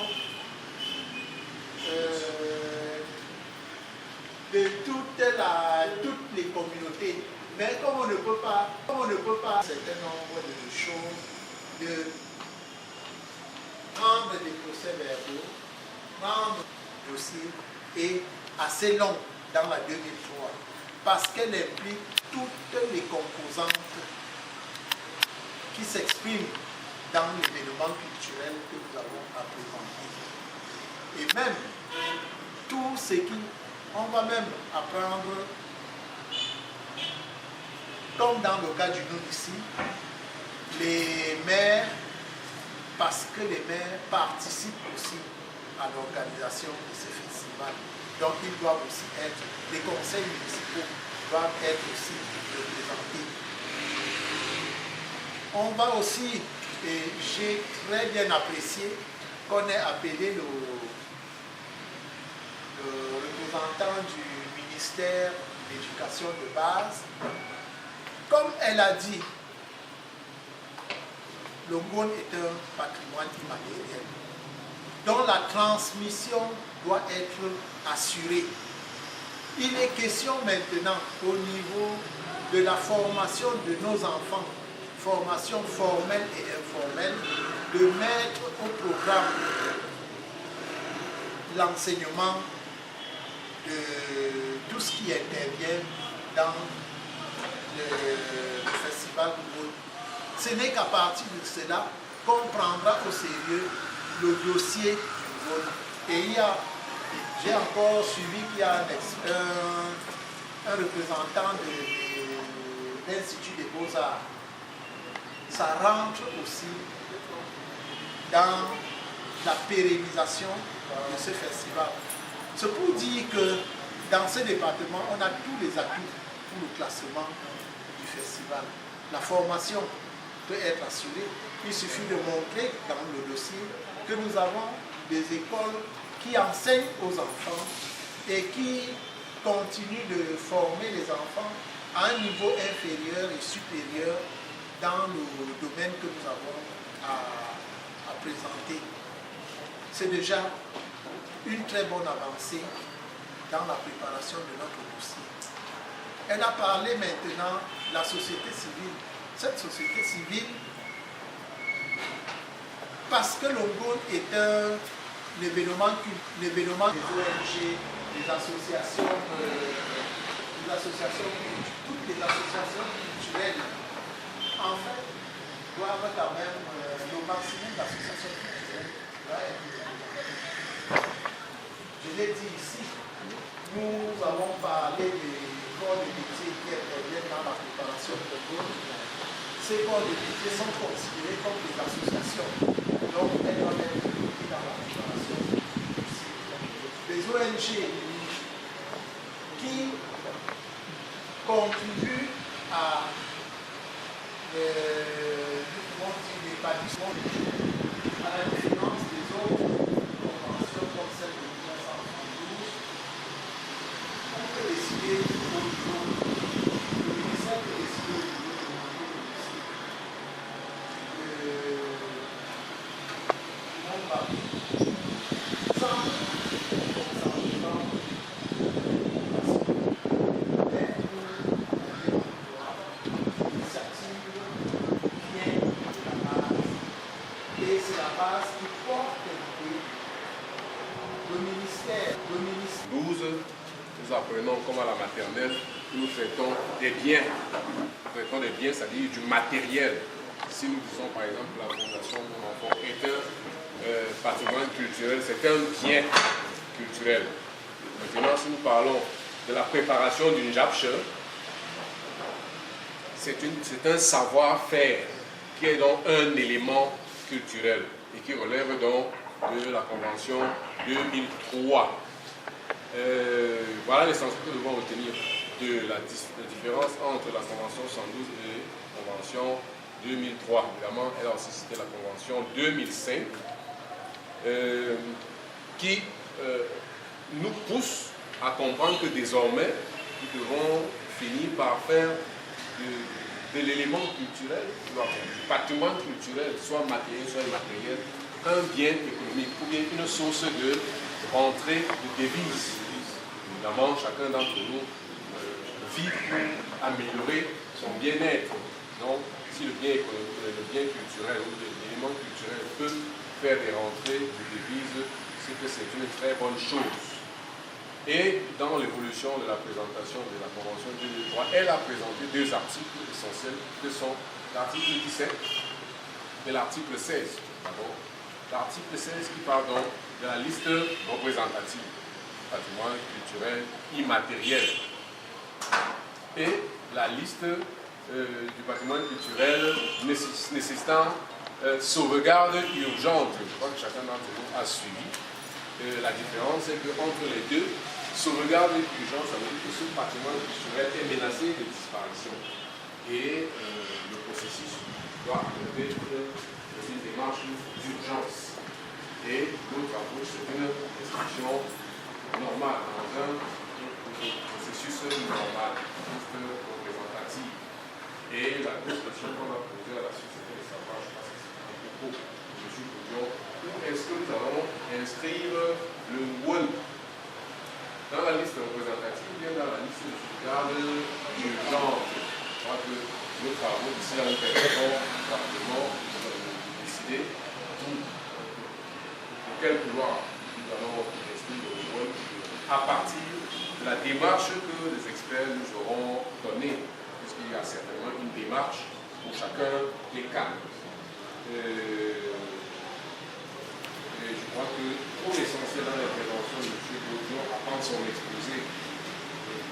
de toutes les communautés. Mais comme on ne peut pas un certain nombre de choses, de prendre des procès-verbaux, prendre des dossiers et assez long dans la 2003 parce qu'elle implique toutes les composantes qui s'expriment dans l'événement culturel que nous avons à présenter. Et même tout ce qui, on va même apprendre, comme dans le cas du Nord ici, les maires, parce que les maires participent aussi à l'organisation de ces festivals. Donc ils doivent aussi être, les conseils municipaux doivent être aussi représentés. On va aussi, et j'ai très bien apprécié qu'on ait appelé le représentant du ministère de l'Éducation de base. Comme elle a dit, le Ngoni est un patrimoine immatériel dont la transmission doit être assurée. Il est question maintenant au niveau de la formation de nos enfants, formation formelle et informelle, de mettre au programme l'enseignement de tout ce qui intervient dans le festival Ngoni. Ce n'est qu'à partir de cela qu'on prendra au sérieux le dossier du Ngoni. Et j'ai encore suivi qu'il y a un représentant de l'Institut des Beaux-Arts. Ça rentre aussi dans la pérennisation de ce festival. C'est pour dire que dans ce département, on a tous les atouts pour le classement du festival. La formation peut être assurée. Il suffit de montrer dans le dossier que nous avons des écoles qui enseignent aux enfants et qui continuent de former les enfants à un niveau inférieur et supérieur dans le domaine que nous avons à présenter. C'est déjà une très bonne avancée dans la préparation de notre dossier. Elle a parlé maintenant de la société civile. Cette société civile, parce que le Ngoni est un événement des ONG, des associations, toutes les associations culturelles, en fait, doivent quand même le maximum d'associations culturelles doit être. Je l'ai dit ici, nous avons parlé des corps de métiers qui interviennent dans la préparation de Ngoni. Ces corps de métiers sont considérés comme des associations, donc elles doivent être incluses dans la préparation. Les ONG qui contribuent à l'établissement à la différence des autres conventions comme celle de 1972, on peut décider au niveau, le ministère peut décider au niveau comme à la maternelle, nous traitons des biens. Nous traitons des biens, c'est-à-dire du matériel. Si nous disons par exemple la fondation Mon Enfant est un patrimoine culturel, c'est un bien culturel. Maintenant, si nous parlons de la préparation d'une japche, c'est un savoir-faire qui est donc un élément culturel et qui relève donc de la Convention 2003. Voilà l'essentiel que nous devons retenir de la différence entre la Convention 112 et la Convention 2003. Évidemment, elle a aussi cité la Convention 2005 qui nous pousse à comprendre que désormais, nous devons finir par faire de l'élément culturel, du patrimoine culturel, soit matériel, soit immatériel, un bien économique ou bien une source de rentrée de devises. Évidemment, chacun d'entre nous vit pour améliorer son bien-être. Donc, si le bien culturel ou l'élément culturel peut faire des rentrées de devises, c'est que c'est une très bonne chose. Et dans l'évolution de la présentation de la Convention 2003, elle a présenté deux articles essentiels que sont l'article 17 et l'article 16. L'article 16 qui parle donc de la liste représentative du patrimoine culturel immatériel et la liste du patrimoine culturel nécessitant sauvegarde urgente. Je crois que chacun d'entre nous a suivi. La différence est qu'entre les deux, sauvegarde urgente, ça veut dire que ce patrimoine culturel est menacé de disparition. Et le processus doit enlever une démarche d'urgence. Et l'autre approche, c'est une inscription normale, dans un processus normal, représentatif. Et la grosse question qu'on a posée à la suite, c'était de savoir, je pense que c'est un propos de M. Coudion, où est-ce que nous allons inscrire le WOL dans la liste représentative ou bien dans la liste de sauvegarde urgente. Je crois que nos travaux d'ici à une période sont rapidement décidés pour quel couloir nous allons inscrire le WOL à partir de la démarche que les experts nous auront donnée, puisqu'il y a certainement une démarche pour chacun des cas. Je crois que pour l'essentiel dans l'intervention de M. Coudion, à prendre son exposé,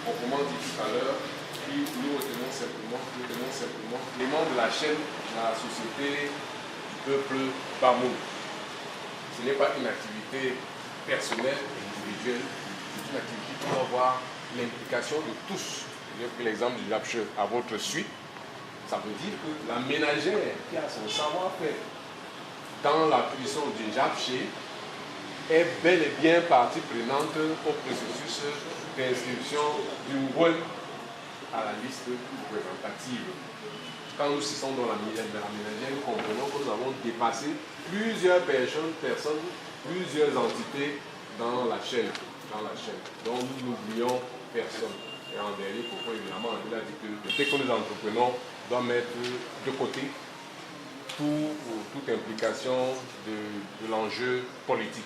proprement dit tout à l'heure, nous retenons simplement les membres de la chaîne de la société du peuple Bamoun. Ce n'est pas une activité personnelle et individuelle, c'est une activité qui doit avoir l'implication de tous. J'ai pris l'exemple du Japche à votre suite. Ça veut dire que la ménagère qui a son savoir-faire dans la cuisson du Japche est bel et bien partie prenante au processus d'inscription du WOL à la liste représentative. Quand nous cessons dans la ménagère, nous comprenons que nous avons dépassé plusieurs personnes, plusieurs entités dans la chaîne. Donc nous n'oublions personne. Et en dernier propos, évidemment, il a dit que dès que nous entreprenons, doit mettre de côté toute implication de l'enjeu politique.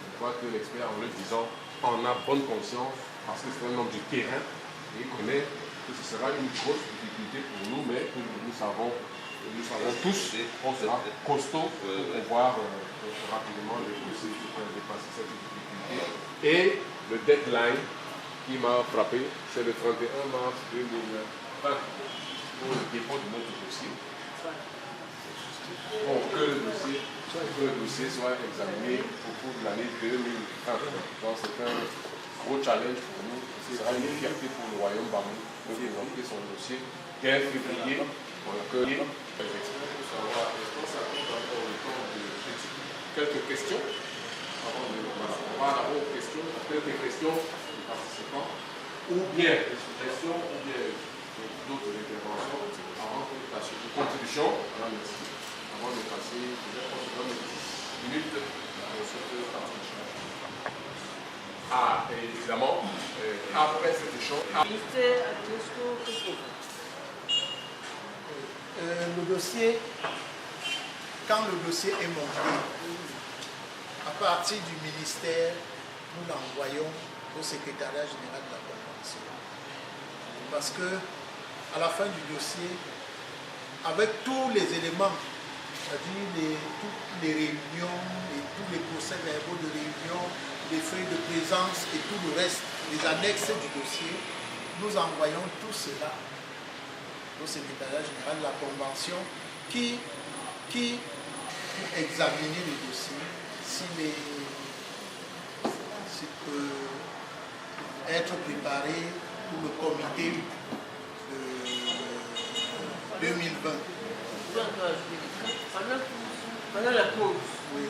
Je crois que l'expert, en le disant, en a bonne conscience, parce que c'est un homme du terrain, et il connaît que ce sera une grosse difficulté pour nous, mais que nous savons tous qu'on sera costaud pour pouvoir rapidement dépasser cette difficulté. Et le deadline qui m'a frappé, c'est le 31 mars 2020 pour le dépôt de notre dossier. Pour que le dossier soit examiné au cours de l'année 2020. Donc c'est un gros challenge pour nous. Ce sera une fierté pour le royaume Bamoun de présenter son dossier dès février. On accueille les experts pour savoir est-ce que ça compte encore le temps de quelques questions. On va d'abord aux questions, quelques questions des participants, ou bien des suggestions, ou bien d'autres interventions avant de passer de contribution. Avant de passer, déjà, on se donne 10 minutes pour cette partie. Ah, et évidemment, après cet échange. Le dossier, quand le dossier est monté, à partir du ministère, nous l'envoyons au secrétariat général de la Convention. Parce que, à la fin du dossier, avec tous les éléments, c'est-à-dire toutes les réunions et tous les procès-verbaux de réunion, les feuilles de présence et tout le reste, les annexes du dossier, nous envoyons tout cela au secrétariat général de la Convention qui pour examiner le dossier, s'il peut être préparé pour le comité de 2020. Pendant la pause, oui.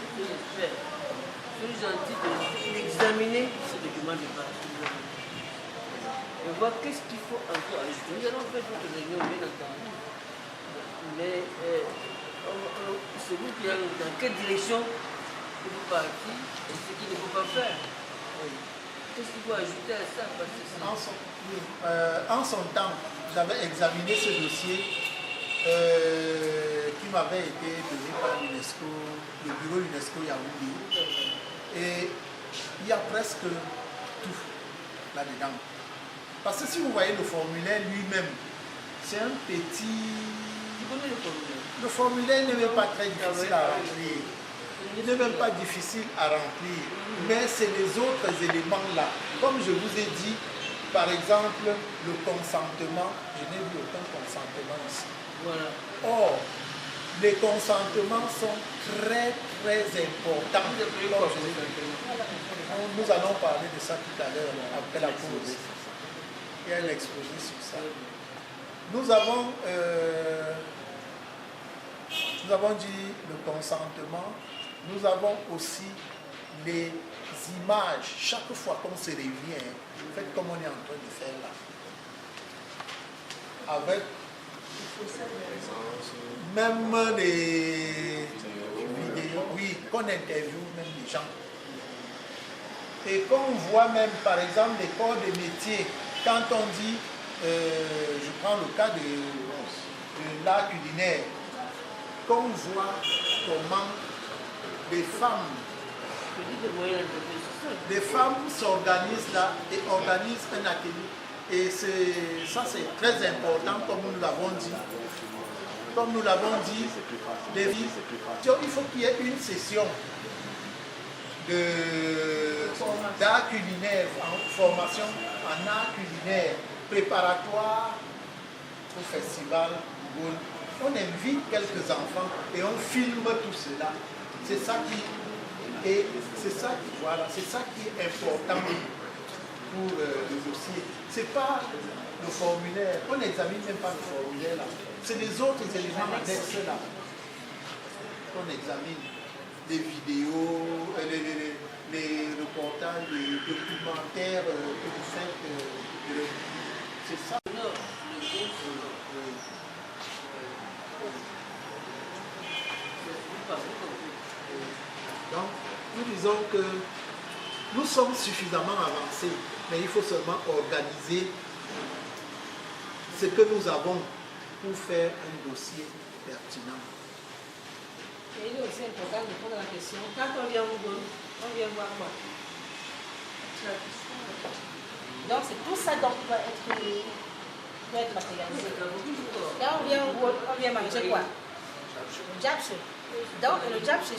Je suis gentil d'examiner ce document de base. Et voir qu'est-ce qu'il faut encore ajouter. Nous allons faire d'autres réunions, bien entendu. Mais c'est vous qui allez dans quelle direction vous partez et ce qu'il ne faut pas faire. Qu'est-ce qu'il faut ajouter à ça? En son temps, j'avais examiné ce dossier qui m'avait été donné par l'UNESCO, le bureau UNESCO Yaoundé. Et il y a presque tout là-dedans. Parce que si vous voyez le formulaire lui-même, c'est un petit... Le formulaire n'est même pas très difficile à remplir. Il n'est même pas difficile à remplir. Mais c'est les autres éléments-là. Comme je vous ai dit, par exemple, le consentement. Je n'ai vu aucun consentement ici. Voilà. Or, les consentements sont très très importants. Nous allons parler de ça tout à l'heure, après la pause. Il y a l'exposé sur ça. Nous avons dit le consentement. Nous avons aussi les images. Chaque fois qu'on se réunit, faites comme on est en train de faire là. Avec même les vidéos, oui, qu'on interviewe même les gens. Et qu'on voit même, par exemple, les corps de métier, quand on dit, je prends le cas de l'art culinaire, qu'on voit comment des femmes s'organisent là et organisent un atelier. Et ça c'est très important, comme nous l'avons dit. Comme nous l'avons dit, il faut qu'il y ait une session d'art culinaire, en formation en art culinaire, préparatoire au festival. On invite quelques enfants et on filme tout cela. C'est ça qui est important pour le dossier. C'est pas le formulaire. On n'examine même pas le formulaire là. C'est les autres éléments annexes là qu'on examine. Les vidéos, les reportages, les documentaires que vous faites. C'est ça. Donc, nous disons que nous sommes suffisamment avancés, mais il faut seulement organiser ce que nous avons pour faire un dossier pertinent. Et il est aussi important de poser la question, quand on vient vous donner, on vient voir quoi? Donc c'est tout ça donc peut être matérialisé. Quand on vient manger quoi? Le japche. Donc le japche,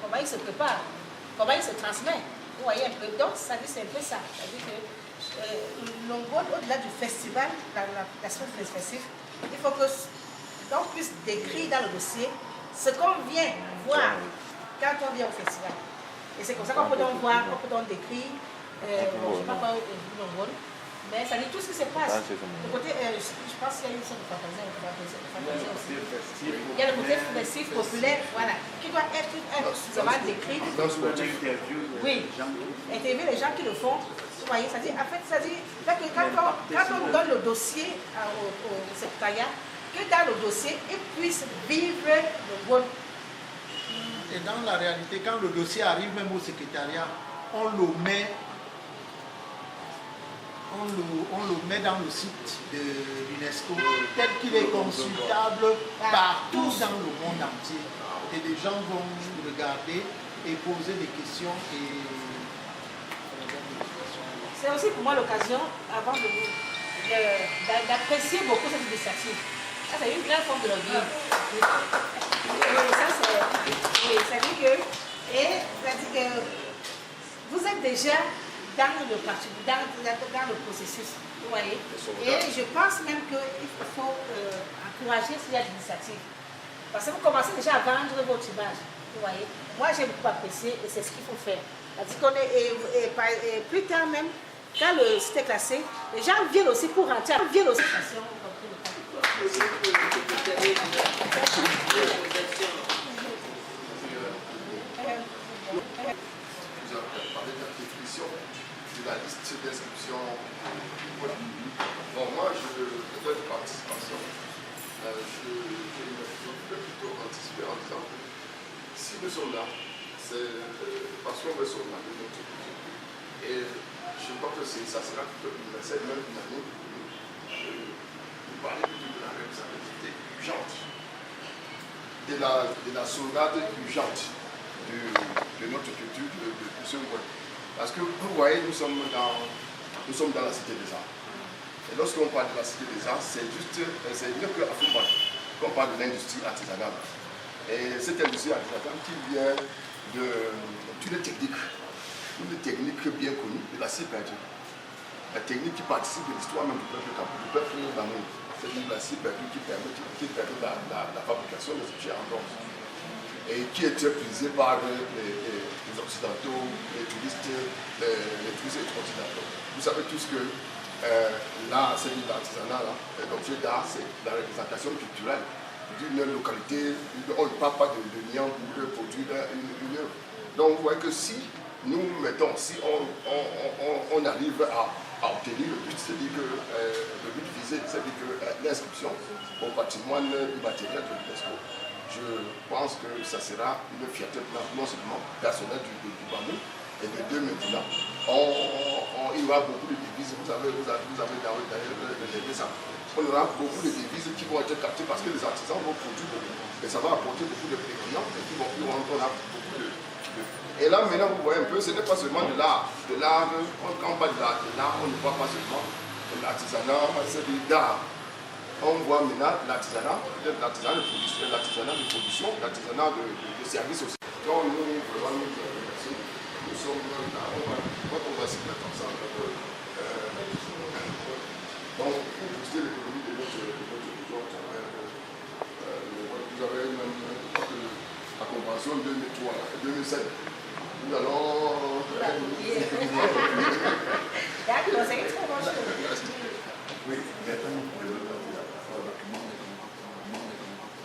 comment il se prépare, comment il se transmet. Vous voyez un peu. Donc ça dit c'est un peu ça. C'est-à-dire que l'Ongol, au-delà du festival, l'aspect festif, il faut que l'on puisse décrire dans le dossier ce qu'on vient voir quand on vient au festival. Et c'est comme ça qu'on peut donc voir, on peut donc décrire, je ne sais pas quoi l'Ongol, mais ça dit tout ce qui se passe. Le côté, je pense qu'il y a une sorte de fantaisie aussi. Il y a le côté festif, populaire, voilà, qui doit être suffisamment décrit. Oui, interviewer les gens qui le font. Vous voyez, ça dit, en fait, ça dit, quand on donne le dossier au secrétariat, que dans le dossier, ils puissent vivre le bon. Et dans la réalité, quand le dossier arrive même au secrétariat, on le met dans le site de l'UNESCO, tel qu'il est consultable partout dans le monde entier. Et les gens vont regarder et poser des questions et c'est aussi pour moi l'occasion, avant d'apprécier beaucoup cette initiative. Ça, c'est une grande forme de lobbying. Ça dit que vous êtes déjà dans le parti, dans le processus. Vous voyez. Et je pense même qu'il faut encourager ce genre d'initiative. Parce que vous commencez déjà à vendre votre image. Vous voyez. Moi, j'ai beaucoup apprécié et c'est ce qu'il faut faire. Parce qu'on et plus tard même, quand le site est classé, les gens viennent aussi pour rentrer. Ils viennent aussi. Vous avez parlé de la définition de la liste d'inscription. Bon, moi, je donne de participation. Je peux plutôt anticiper en disant que si nous sommes là, c'est parce qu'on veut sauver la vie de notre culture. Et je crois que ça sera plutôt une recette, même une année, de parler plutôt de la responsabilité urgente, de la sauvegarde urgente de notre culture, de ce monde. Parce que vous voyez, nous sommes dans la cité des arts. Et lorsqu'on parle de la cité des arts, c'est mieux qu'à Fouba qu'on parle de l'industrie artisanale. Et cette industrie artisanale qui vient d'une technique bien connue, de la scie perdue. La technique qui participe de l'histoire même du peuple d'amour. C'est la scie perdue qui permet la fabrication des objets en bronze. Et qui est utilisée par les Occidentaux, les touristes occidentaux. Vous savez tous que là, c'est l'artisanat, l'objet d'art, c'est la représentation culturelle d'une localité. On ne parle pas de lien pour produire une œuvre. Donc vous voyez que si nous mettons, si on arrive à obtenir le but, c'est-à-dire que le but visé, c'est-à-dire que l'inscription au patrimoine immatériel de l'UNESCO, je pense que ça sera une fierté non seulement personnelle du Bamou, et de deux maintenant. Il y aura beaucoup de devises, vous avez d'ailleurs relevé ça. On aura beaucoup de devises qui vont être captées parce que les artisans vont produire beaucoup. Et ça va apporter beaucoup de clients et qui vont on a beaucoup de. Et là maintenant vous voyez un peu, ce n'est pas seulement de l'art. Quand on parle de l'art, on ne voit pas seulement de l'artisanat, c'est de l'art. On voit maintenant l'artisanat de production, l'artisanat de services aussi. Donc nous, vraiment, nous sommes là, on va s'y mettre ensemble. Donc, pour booster l'économie de notre région, vous avez même la convention 2007. Nous allons... D'accord, c'est extrêmement chaud. Oui,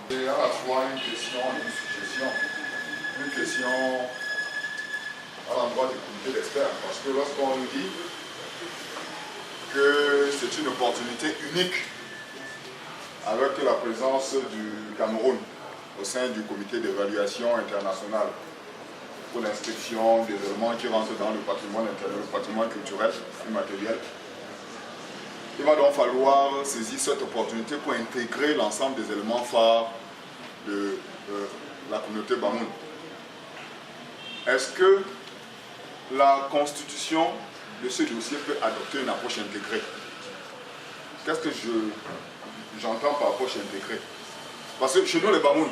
c'est à la fois une question et une suggestion. Une question à l'endroit du comité d'experts. Parce que lorsqu'on nous dit que c'est une opportunité unique avec la présence du Cameroun au sein du comité d'évaluation international pour l'inscription des éléments qui rentrent dans le patrimoine intérieur, le patrimoine culturel immatériel, il va donc falloir saisir cette opportunité pour intégrer l'ensemble des éléments phares de la communauté Bamoun. Est-ce que la constitution de ce dossier peut adopter une approche intégrée? Qu'est-ce que j'entends par approche intégrée? Parce que chez nous, les Bamoun,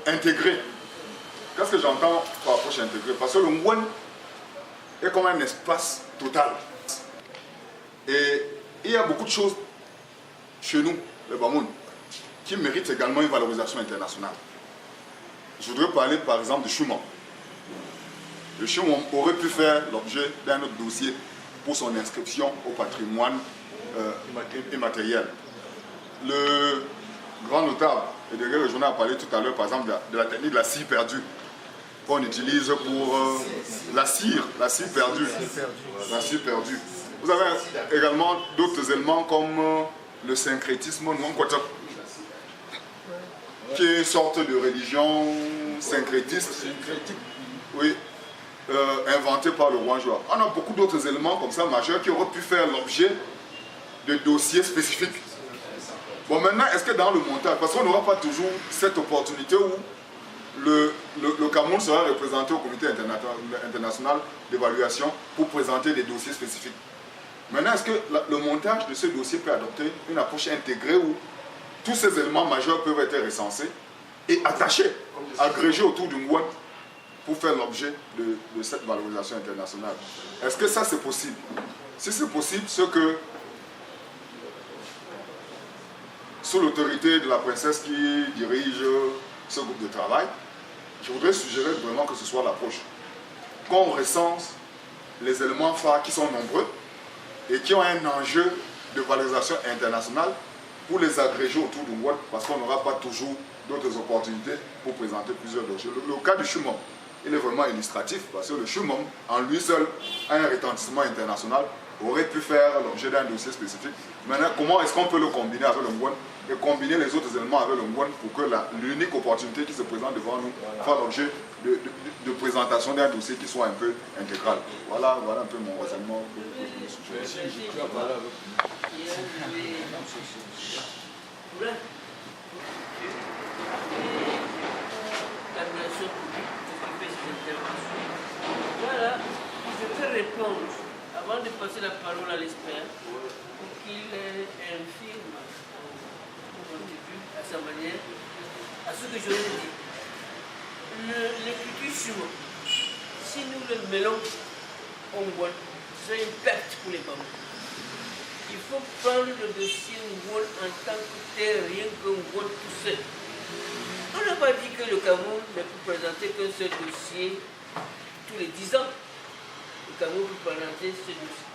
intégré. Qu'est-ce que j'entends par approche intégrée? Parce que le Mwen est comme un espace total. Et il y a beaucoup de choses chez nous, les Bamoun, qui méritent également une valorisation internationale. Je voudrais parler par exemple du Choumam. Le Choumam aurait pu faire l'objet d'un autre dossier pour son inscription au patrimoine immatériel. Le grand notable, et le régional a parlé tout à l'heure par exemple de la technique de la scie perdue qu'on utilise pour la cire perdue. La cire perdue. Vous avez également d'autres éléments comme le syncrétisme Nwankota, qui est une sorte de religion syncrétiste, oui, inventée par le roi Joa. On a beaucoup d'autres éléments comme ça majeurs qui auraient pu faire l'objet de dossiers spécifiques. Bon, maintenant, est-ce que dans le montage, parce qu'on n'aura pas toujours cette opportunité où le Cameroun sera représenté au comité international d'évaluation pour présenter des dossiers spécifiques. Maintenant, est-ce que le montage de ce dossier peut adopter une approche intégrée où tous ces éléments majeurs peuvent être recensés et attachés, agrégés autour du Ngouane pour faire l'objet de cette valorisation internationale? Est-ce que ça c'est possible? Si c'est possible, ce que, sous l'autorité de la princesse qui dirige ce groupe de travail, je voudrais suggérer vraiment que ce soit l'approche. Qu'on recense les éléments phares qui sont nombreux et qui ont un enjeu de valorisation internationale pour les agréger autour du Ngouane, parce qu'on n'aura pas toujours d'autres opportunités pour présenter plusieurs dossiers. Le cas du Chumom, il est vraiment illustratif, parce que le Chumom, en lui seul, a un retentissement international, aurait pu faire l'objet d'un dossier spécifique. Maintenant, comment est-ce qu'on peut le combiner avec le Ngouane et combiner les autres éléments avec le Ngouane pour que l'unique opportunité qui se présente devant nous fasse l'objet de présentation d'un dossier qui soit un peu intégral. Voilà un peu mon raisonnement pour le sujet. Voilà, je peux répondre avant de passer la parole à l'expert pour qu'il infirme à sa manière à ce que je vous dis. Le culture chumon, si nous le mêlons en Ngouane, c'est une perte pour les Bamou. Il faut prendre le dossier Ngouane en tant que tel, rien que Ngouane tout seul. On n'a pas dit que le Cameroun ne peut présenter qu'un seul dossier tous les 10 ans. Le Cameroun peut présenter ce dossier.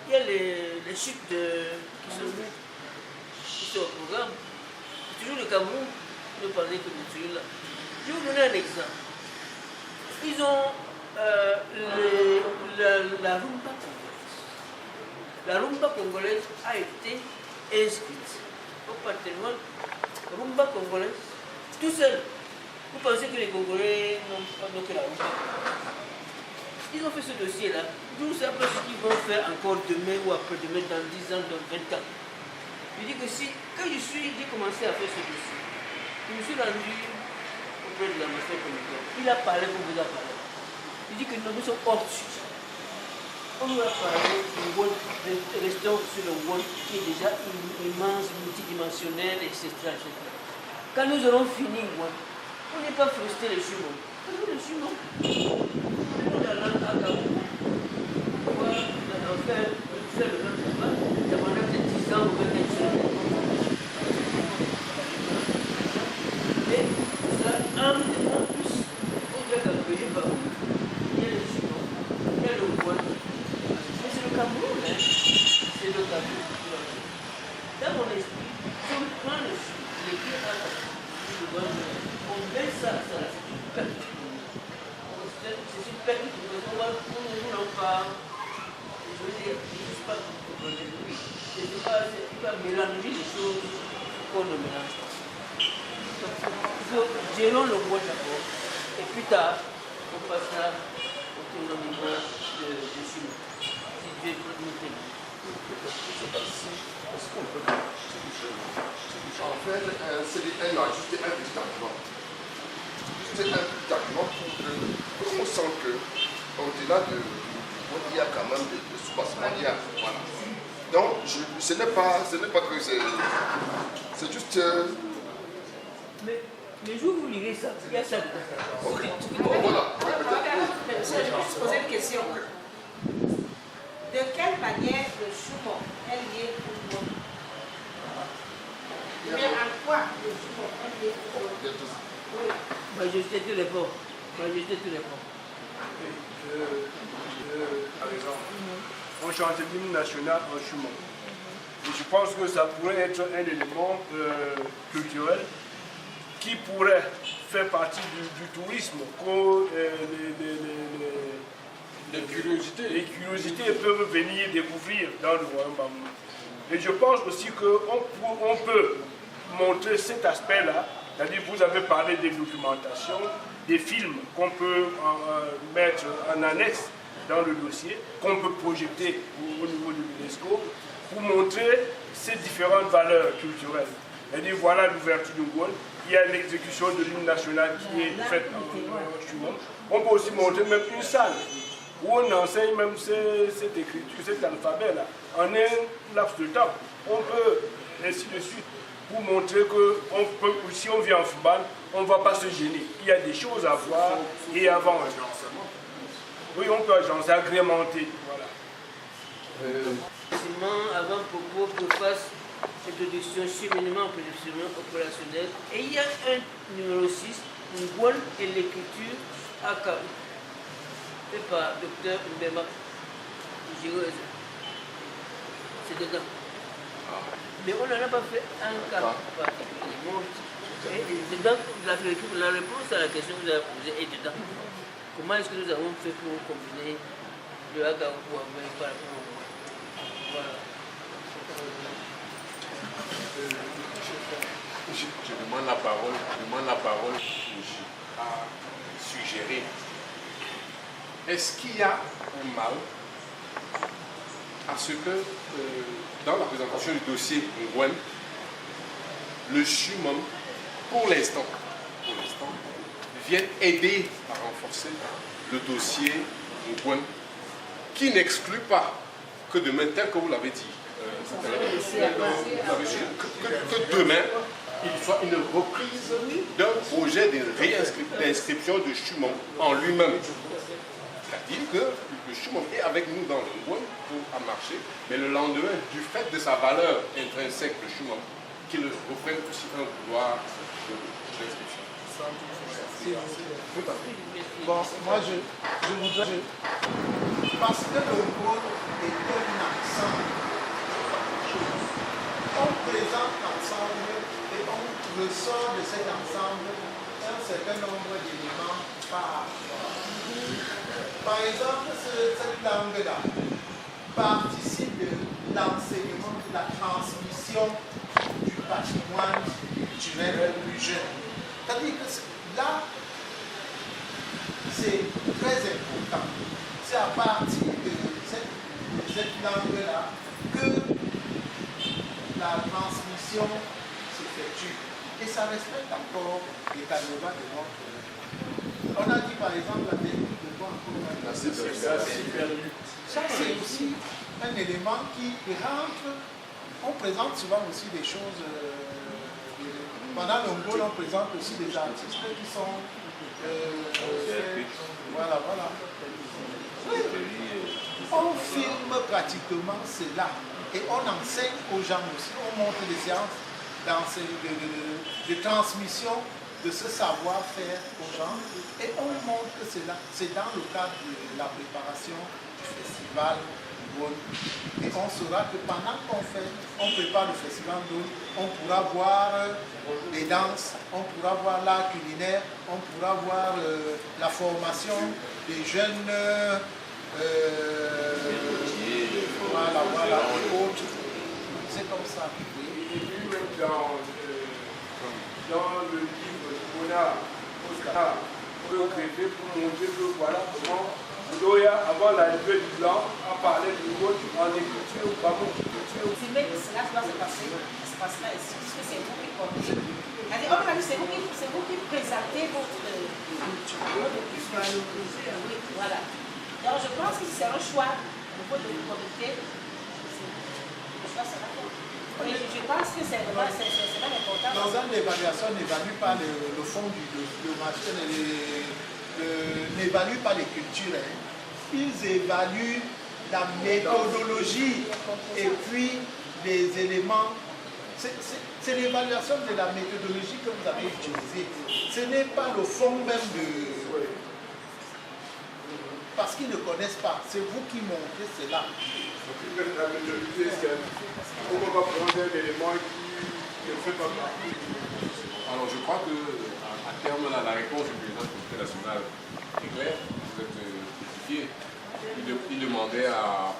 Il y a les chutes qui sont au programme. C'est toujours le Cameroun ne parlait que de celui-là. Je vais vous donner un exemple. Ils ont la rumba congolaise. La rumba congolaise a été inscrite au patrimoine. Rumba congolaise, tout seul. Vous pensez que les Congolais n'ont pas que la rumba? Ils ont fait ce dossier-là. Je ne sais pas ce qu'ils vont faire encore demain ou après-demain, dans 10 ans, dans 20 ans. Je dis que quand j'ai commencé à faire ce dossier, je me suis rendu auprès de la master communautaire. Il a parlé comme vous a parlé. Il dit que nous sommes hors sujet. On nous a parlé du Ngouane, restons sur le Ngouane qui est déjà immense, multidimensionnel, etc. Quand nous aurons fini Ngouane, on n'est pas frustré les Chumon. Le Chumon, nous allons à Gabou, on va faire le même travail, ça va être 10 ans ou 20 ans. Et ça, en plus, on doit accueillir Babou. Il y a le Chumon, il y a le Ngouane. Mais c'est le Cameroun, hein. C'est le Cameroun. Dans mon esprit, si on prend le Chumon, les pieds à la on met ça, c'est une perte. C'est une perte. Nous n'avons pas, je veux dire, je ne sais pas comment dire, il va mélanger les choses qu'on ne mélange pas. Donc, gérons le bois d'abord, et plus tard, on passera au tournement de Chumon. Si Dieu nous permet. Est-ce qu'on peut dire en fait, c'est juste un petit argument. Juste un petit argument pour qu'on sent qu'au-delà il y a quand même des sous-bassements. Voilà. Donc, ce n'est pas que c'est juste... Mais je vous lirai ça, il y a ça. Ok, bon, voilà. Je vais juste poser une question. De quelle manière le Chumon est lié au monde? Mais en quoi le Chumon est lié au monde? Majesté, tu réponds. Majesté, tu réponds. Par exemple, on change l'hymne national en Chumon. Et je pense que ça pourrait être un élément culturel qui pourrait faire partie du tourisme. Les curiosités peuvent venir découvrir dans le royaume Bamou. Et je pense aussi qu'on peut montrer cet aspect-là. C'est-à-dire, vous avez parlé des documentations, des films qu'on peut mettre en annexe dans le dossier, qu'on peut projeter au niveau de l'UNESCO, pour montrer ces différentes valeurs culturelles. C'est-à-dire, voilà l'ouverture du Ngouane, il y a l'exécution de l'hymne national qui est faite en Chumon. On peut aussi montrer même une salle où on enseigne même cette écriture, cet alphabet-là, en un laps de temps. On peut, ainsi de suite, pour montrer que si on vient en football, on ne va pas se gêner. Il y a des choses à voir et avant. Oui, on peut agencer, agrémenter. Voilà. Avant propos que fasse cette audition cheminement opérationnel. Et il y a un numéro 6, une voile et l'écriture à Kaou. Fait par Dr Mbema. C'est dedans. Mais on n'en a pas fait un cas particulièrement. Et dedans, la réponse à la question que vous avez posée est dedans. Comment est-ce que nous avons fait pour combiner le Agaoukou avec par rapport au moins? Voilà. Je demande la parole à suggérer. Est-ce qu'il y a un mal à ce que dans la présentation du dossier Ngwen, le CHUMOM, pour l'instant, vienne aider à renforcer le dossier Ngwen, qui n'exclut pas que demain, tel que vous l'avez dit, que demain, il soit une reprise d'un projet d'inscription de CHUMOM en lui-même. C'est-à-dire que le CHUMOM est avec nous dans le Ngwen pour marcher, mais le lendemain, du fait de sa valeur intrinsèque, le CHUMOM, qu'il reprenne aussi un pouvoir d'inscription. Bon, moi je voudrais... Parce que le Ngwen est un ensemble. On présente l'ensemble et on ressort de cet ensemble un certain nombre d'éléments par exemple, cette langue-là participe de l'enseignement, de la transmission du patrimoine culturel plus jeune. C'est-à-dire que là, c'est très important. C'est à partir de cette langue-là que la transmission s'effectue. Et ça respecte encore les canevas de notre... On a dit par exemple la technique de droit en cours. Ça, c'est aussi un élément qui rentre. On présente souvent aussi des choses. Pendant le Ngwen, on présente aussi des artistes qui sont. Voilà. Oui. On filme pratiquement cela. Et on enseigne aux gens aussi. On montre des séances de transmission de ce savoir-faire aux gens et on montre que c'est dans le cadre de la préparation du festival Ngwen. Et on saura que pendant qu'on prépare le festival Ngwen, on pourra voir les danses, on pourra voir l'art culinaire, on pourra voir la formation des jeunes voilà, et autres. C'est comme ça. Et puis même dans le livre Mona Oscar, on peut créer pour montrer que voilà comment Doya, avant l'arrivée du blanc, a parlé du mot en écriture, pas mot d'écriture. C'est même que cela doit se passer, ça se passera ici, puisque c'est vous qui conduisez. C'est vous qui présentez votre culture. Oui, voilà. Donc je pense que c'est un choix au niveau de l'autorité. Le choix sera fait. Et je pense que c'est vraiment important. Dans une évaluation, on n'évalue pas le fond du marché, n'évalue pas les cultures. Ils évaluent la méthodologie et puis les éléments. C'est l'évaluation de la méthodologie que vous avez utilisée. Ce n'est pas le fond même de... Parce qu'ils ne connaissent pas. C'est vous qui montrez cela. La méthodologie, on va prendre un élément qui ne fait pas partie. Alors je crois qu'à terme, là, la réponse du président du Conseil national est claire. Vous êtes justifié. Il demandait à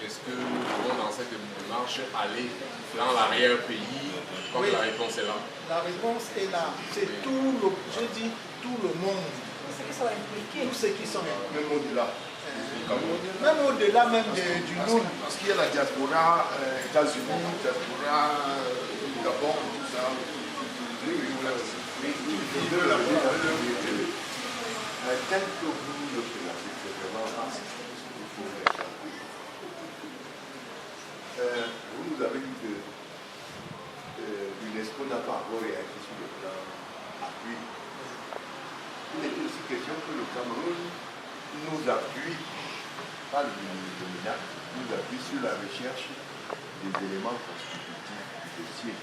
est-ce que nous pouvons dans cette démarche aller dans l'arrière-pays. Je crois que la réponse est là. La réponse est là. C'est tout le, je dis tout le monde. Tous ceux qui sont impliqués. Tous ceux qui sont même au-delà. Même au-delà même du monde. Parce qu'il y a la diaspora États-Unis, diaspora Gabon, tout ça. Tel que vous le présentez, c'est vraiment vaste. Il faut réchauffer. Vous nous avez dit que l'UNESCO n'a pas encore réagi sur le plan appui. Il était aussi question que le Cameroun nous appuie, pas le MINAC, nous appuie sur la recherche des éléments constitutifs du dossier.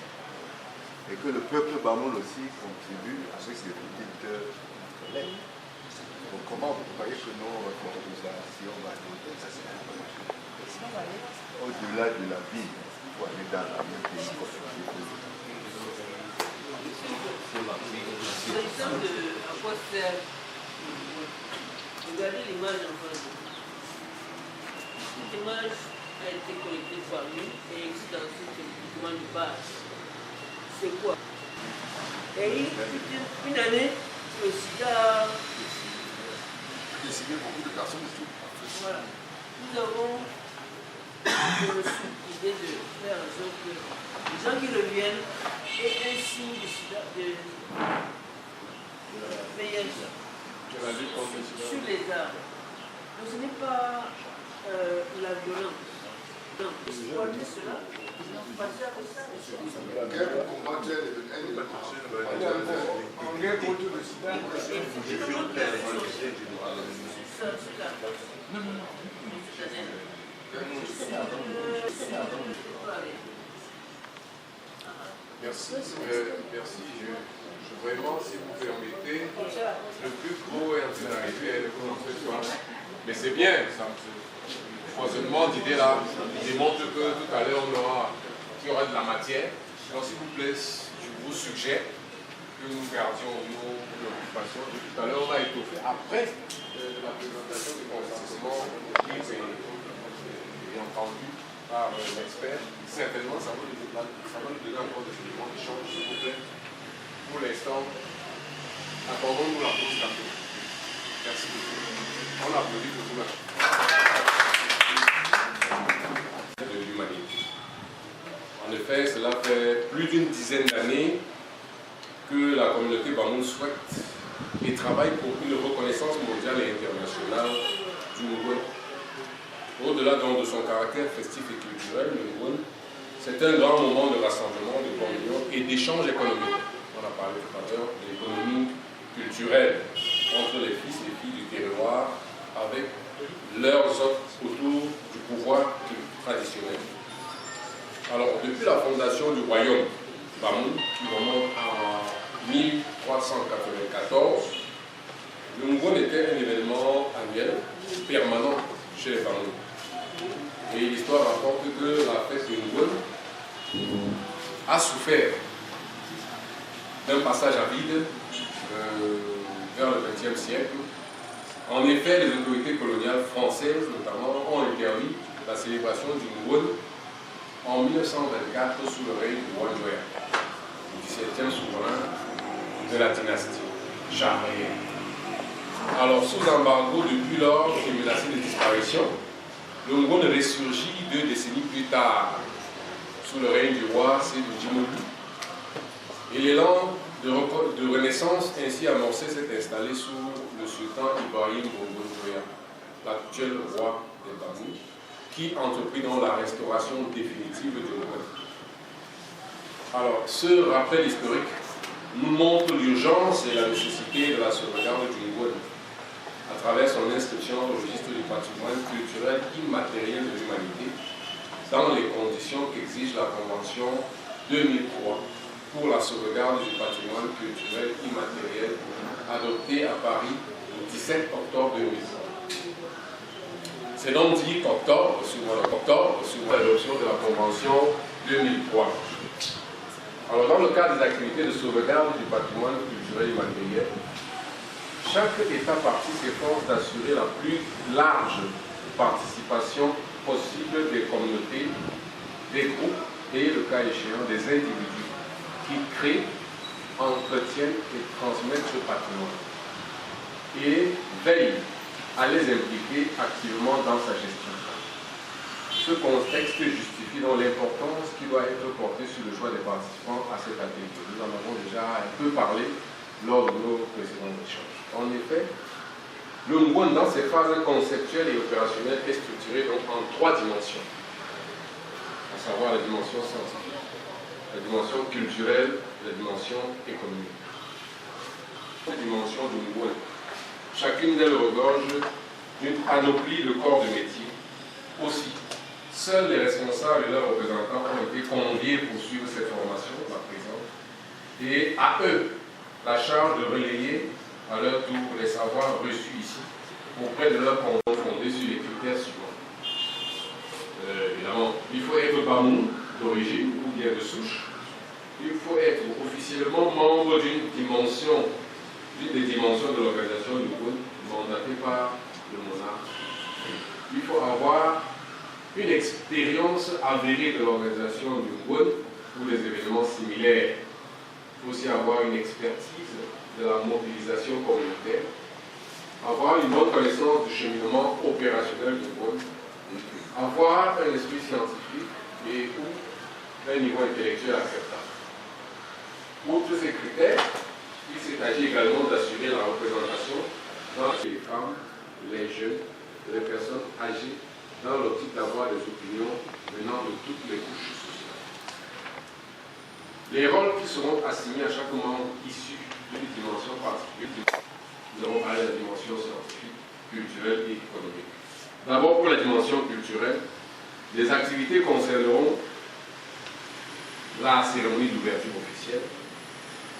Et que le peuple bamoul aussi contribue avec ses petites collègues. Donc comment vous croyez que nos organisations vont aller au-delà de la vie pour aller dans la même pays constitutif? L'exemple de à quoi sert, regardez l'image en face de vous. Cette image a été collectée par lui et existe dans ce document de base. C'est quoi? Et une année, le sida a décidé beaucoup de personnes ici. Voilà. Nous avons reçu l'idée de faire en sorte que les gens qui reviennent aient un signe de sida, de VIH sur les armes. Donc ce n'est pas la violence. Donc, exploiter cela, passer à ça. En guerre contre le sida. Non, non, non. Merci. Merci. Vraiment, si vous permettez, le plus gros est en train d'arriver ce soir. Mais c'est bien, ça. Le foisonnement d'idées là démontre que tout à l'heure qu'il y aura de la matière. Donc, s'il vous plaît, je vous suggère que nous gardions nos préoccupations. Tout à l'heure, on va étoffer après la présentation du consentement libre et entendu par l'expert. Certainement, ça va nous donner encore des éléments d'échange, s'il vous plaît. Pour l'instant, attendons-nous la pause café. Merci beaucoup. On applaudit pour tout le monde. De l'humanité. En effet, cela fait plus d'une dizaine d'années que la communauté bamoul souhaite et travaille pour une reconnaissance mondiale et internationale du Ngwen. Au-delà donc de son caractère festif et culturel, le Ngwen, c'est un grand moment de rassemblement, de communion et d'échange économique. On a parlé tout à l'heure de l'économie culturelle entre les fils et filles du terroir avec leurs hôtes autour du pouvoir traditionnel. Alors, depuis la fondation du royaume bamoul, qui remonte en 1394, le Ngwen était un événement annuel permanent chez les Bamouls. Et l'histoire rapporte que la fête du Ngwen a souffert d'un passage à vide vers le XXe siècle. En effet, les autorités coloniales françaises, notamment, ont interdit la célébration du Ngwen en 1924 sous le règne du roi Njoya, le 17e souverain de la dynastie charrière. Alors, sous embargo depuis lors et menacé de disparition, le Ngwen ressurgit 2 décennies plus tard, sous le règne du roi Sédou Djimolu. Et l'élan de renaissance ainsi amorcé s'est installé sous le sultan Ibrahim Bongo Njoya, l'actuel roi des Bamouls, qui entreprit dans la restauration définitive du Ngwen. Alors, ce rappel historique nous montre l'urgence et la nécessité de la sauvegarde du Ngwen à travers son inscription au registre du patrimoine culturel immatériel de l'humanité dans les conditions qu'exige la Convention 2003 pour la sauvegarde du patrimoine culturel immatériel adoptée à Paris le 17 octobre 2003. C'est donc dit qu'octobre, sur l'adoption de la Convention 2003. Alors, dans le cadre des activités de sauvegarde du patrimoine culturel immatériel, chaque État partie s'efforce d'assurer la plus large participation possible des communautés, des groupes et, le cas échéant, des individus qui créent, entretiennent et transmettent ce patrimoine et veillent à les impliquer activement dans sa gestion. Ce contexte justifie donc l'importance qui doit être portée sur le choix des participants à cette activité. Nous en avons déjà un peu parlé lors de nos précédents échanges. En effet, Le Ngwon, dans ses phases conceptuelles et opérationnelles, est structuré donc en 3 dimensions, à savoir la dimension scientifique, la dimension culturelle, la dimension économique. La dimension du Ngwon, chacune d'elles regorge d'une panoplie de corps de métier. Aussi, seuls les responsables et leurs représentants ont été conviés pour suivre cette formation, la présente, et à eux la charge de relayer à leur tour les savoirs reçus ici auprès de leurs cantons fondés sur les critères suivants. Évidemment, il faut être Bamoun d'origine ou bien de souche. Il faut être officiellement membre d'une des dimensions de l'organisation du Ngwon mandatée par le monarque. Il faut avoir une expérience avérée de l'organisation du Ngwon ou des événements similaires. Il faut aussi avoir une expertise de la mobilisation communautaire, avoir une bonne connaissance du cheminement opérationnel du Ngwon, avoir un esprit scientifique et ou un niveau intellectuel acceptable. Outre ces critères, il s'agit également d'assurer la représentation dans les femmes, les jeunes, les personnes âgées, dans l'optique d'avoir des opinions venant de toutes les couches sociales. Les rôles qui seront assignés à chaque membre issu d'une dimension particulière, nous avons parlé de la dimension scientifique, culturelle et économique. D'abord, pour la dimension culturelle, les activités concerneront la cérémonie d'ouverture officielle,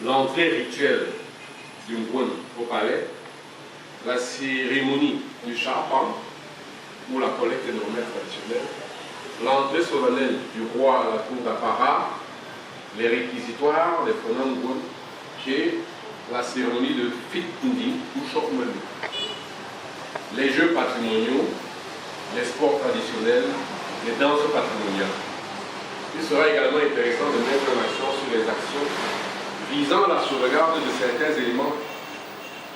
l'entrée rituelle du Ngwon au palais, la cérémonie du Charpan, ou la collecte des remèdes traditionnels, l'entrée solennelle du roi à la cour d'apparat, les réquisitoires des Phonan Ngwon et la cérémonie de Fit Nding ou Chokmenu. Les jeux patrimoniaux, les sports traditionnels, les danses patrimoniales. Il sera également intéressant de mettre l'accent sur les actions visant la sauvegarde de certains éléments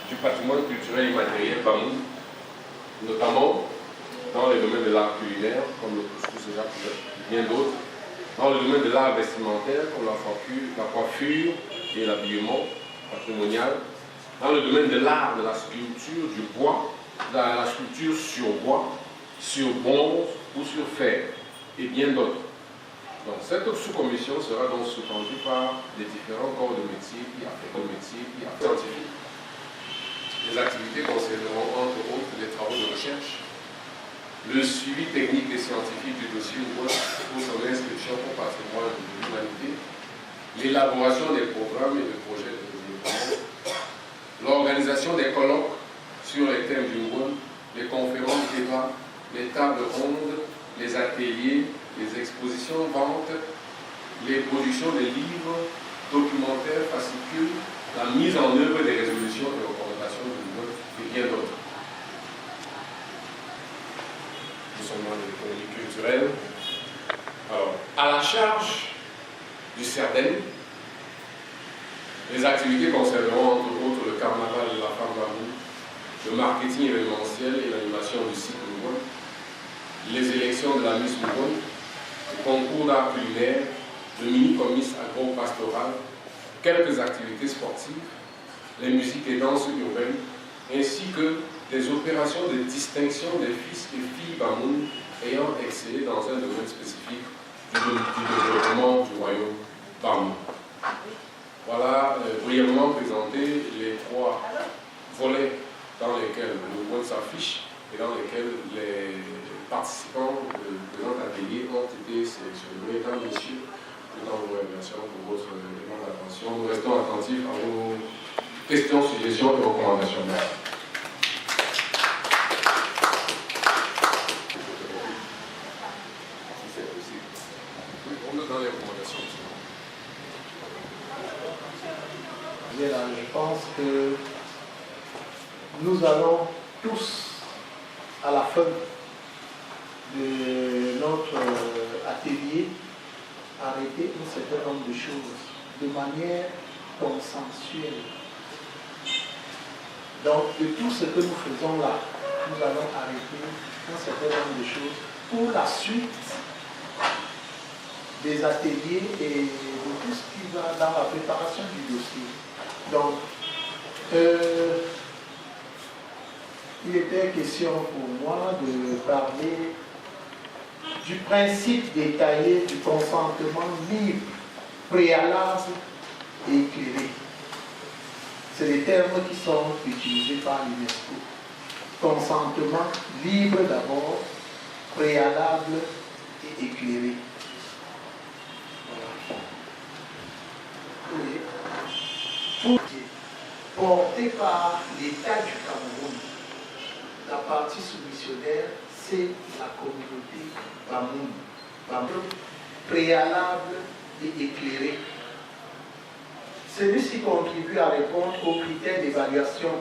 du patrimoine culturel immatériel Bamoun, notamment dans le domaine de l'art culinaire, comme le couscous et bien d'autres, dans le domaine de l'art vestimentaire, comme la coiffure et l'habillement patrimonial, dans le domaine de l'art de la sculpture du bois, de la sculpture sur bois, sur bronze ou sur fer, et bien d'autres. Donc, cette sous-commission sera donc sous-tendue par les différents corps de métier qui affectent le métier qui affectent scientifique. Les activités concerneront entre autres les travaux de recherche, le suivi technique et scientifique du dossier Ngwon pour son inscription au patrimoine de l'humanité, l'élaboration des programmes et des projets de développement, l'organisation des colloques sur les thèmes du Ngwon, les conférences, débats, les tables rondes, les ateliers, les expositions, ventes, les productions des livres, documentaires, fascicules, la mise en œuvre des résolutions et recommandations du Ngwon et bien d'autres. Nous sommes dans l'économie culturelle. Alors, à la charge du CERDEN, les activités concerneront entre autres le carnaval de la femme Bamoun, le marketing événementiel et l'animation du site Ngwon, les élections de la Miss Ngwon, le concours d'art culinaire, le mini-comice agro-pastoral, quelques activités sportives, les musiques et danses urbaines, ainsi que des opérations de distinction des fils et filles Bamoun ayant excellé dans un domaine spécifique du développement du royaume Bamoun. Voilà brièvement présenté les 3 volets dans lesquels le Ngwon s'affiche et dans lesquels les participants de présent atelier ont été sélectionnés. Mesdames, Messieurs, je vous remercie pour votre demande d'attention. Nous restons attentifs à vos questions, suggestions et recommandations. Je pense que nous allons tous, à la fin de notre atelier, arrêter un certain nombre de choses de manière consensuelle. Donc, de tout ce que nous faisons là, nous allons arrêter un certain nombre de choses pour la suite des ateliers et de tout ce qui va dans la préparation du dossier. Donc, il était question pour moi de parler du principe détaillé du consentement libre, préalable et éclairé. C'est les termes qui sont utilisés par l'UNESCO. Consentement libre d'abord, préalable et éclairé. Voilà. Porté par l'État du Cameroun, la partie soumissionnaire, c'est la communauté Bamoun, préalable et éclairé. Celui-ci contribue à répondre aux critères d'évaluation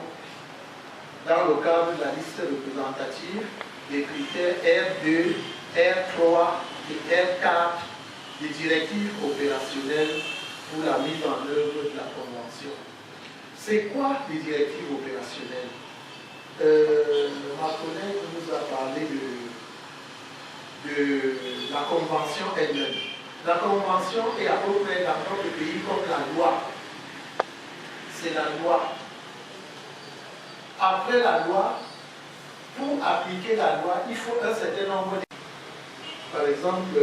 dans le cadre de la liste représentative des critères R2, R3 et R4 des directives opérationnelles pour la mise en œuvre de la Convention. C'est quoi les directives opérationnelles? Ma collègue nous a parlé de la Convention elle-même. La Convention est à peu près dans notre pays comme la loi. C'est la loi. Après la loi, pour appliquer la loi, il faut un certain nombre de... Par exemple,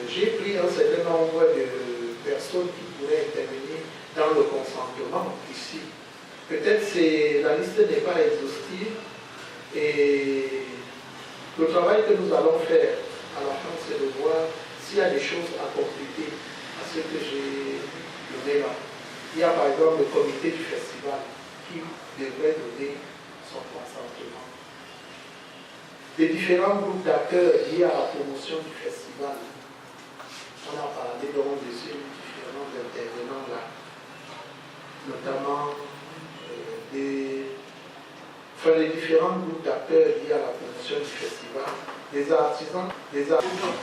j'ai pris un certain nombre de personnes qui pourraient intervenir dans le consentement ici. Peut-être que la liste n'est pas exhaustive et le travail que nous allons faire à la fin, c'est de voir s'il y a des choses à compléter à ce que j'ai donné là. Il y a par exemple le comité du festival qui devrait donner son consentement. Les différents groupes d'acteurs liés à la promotion du festival. On a parlé donc de ces différents intervenants là, notamment les différents groupes d'acteurs liés à la promotion du festival, des artisans, des artisans.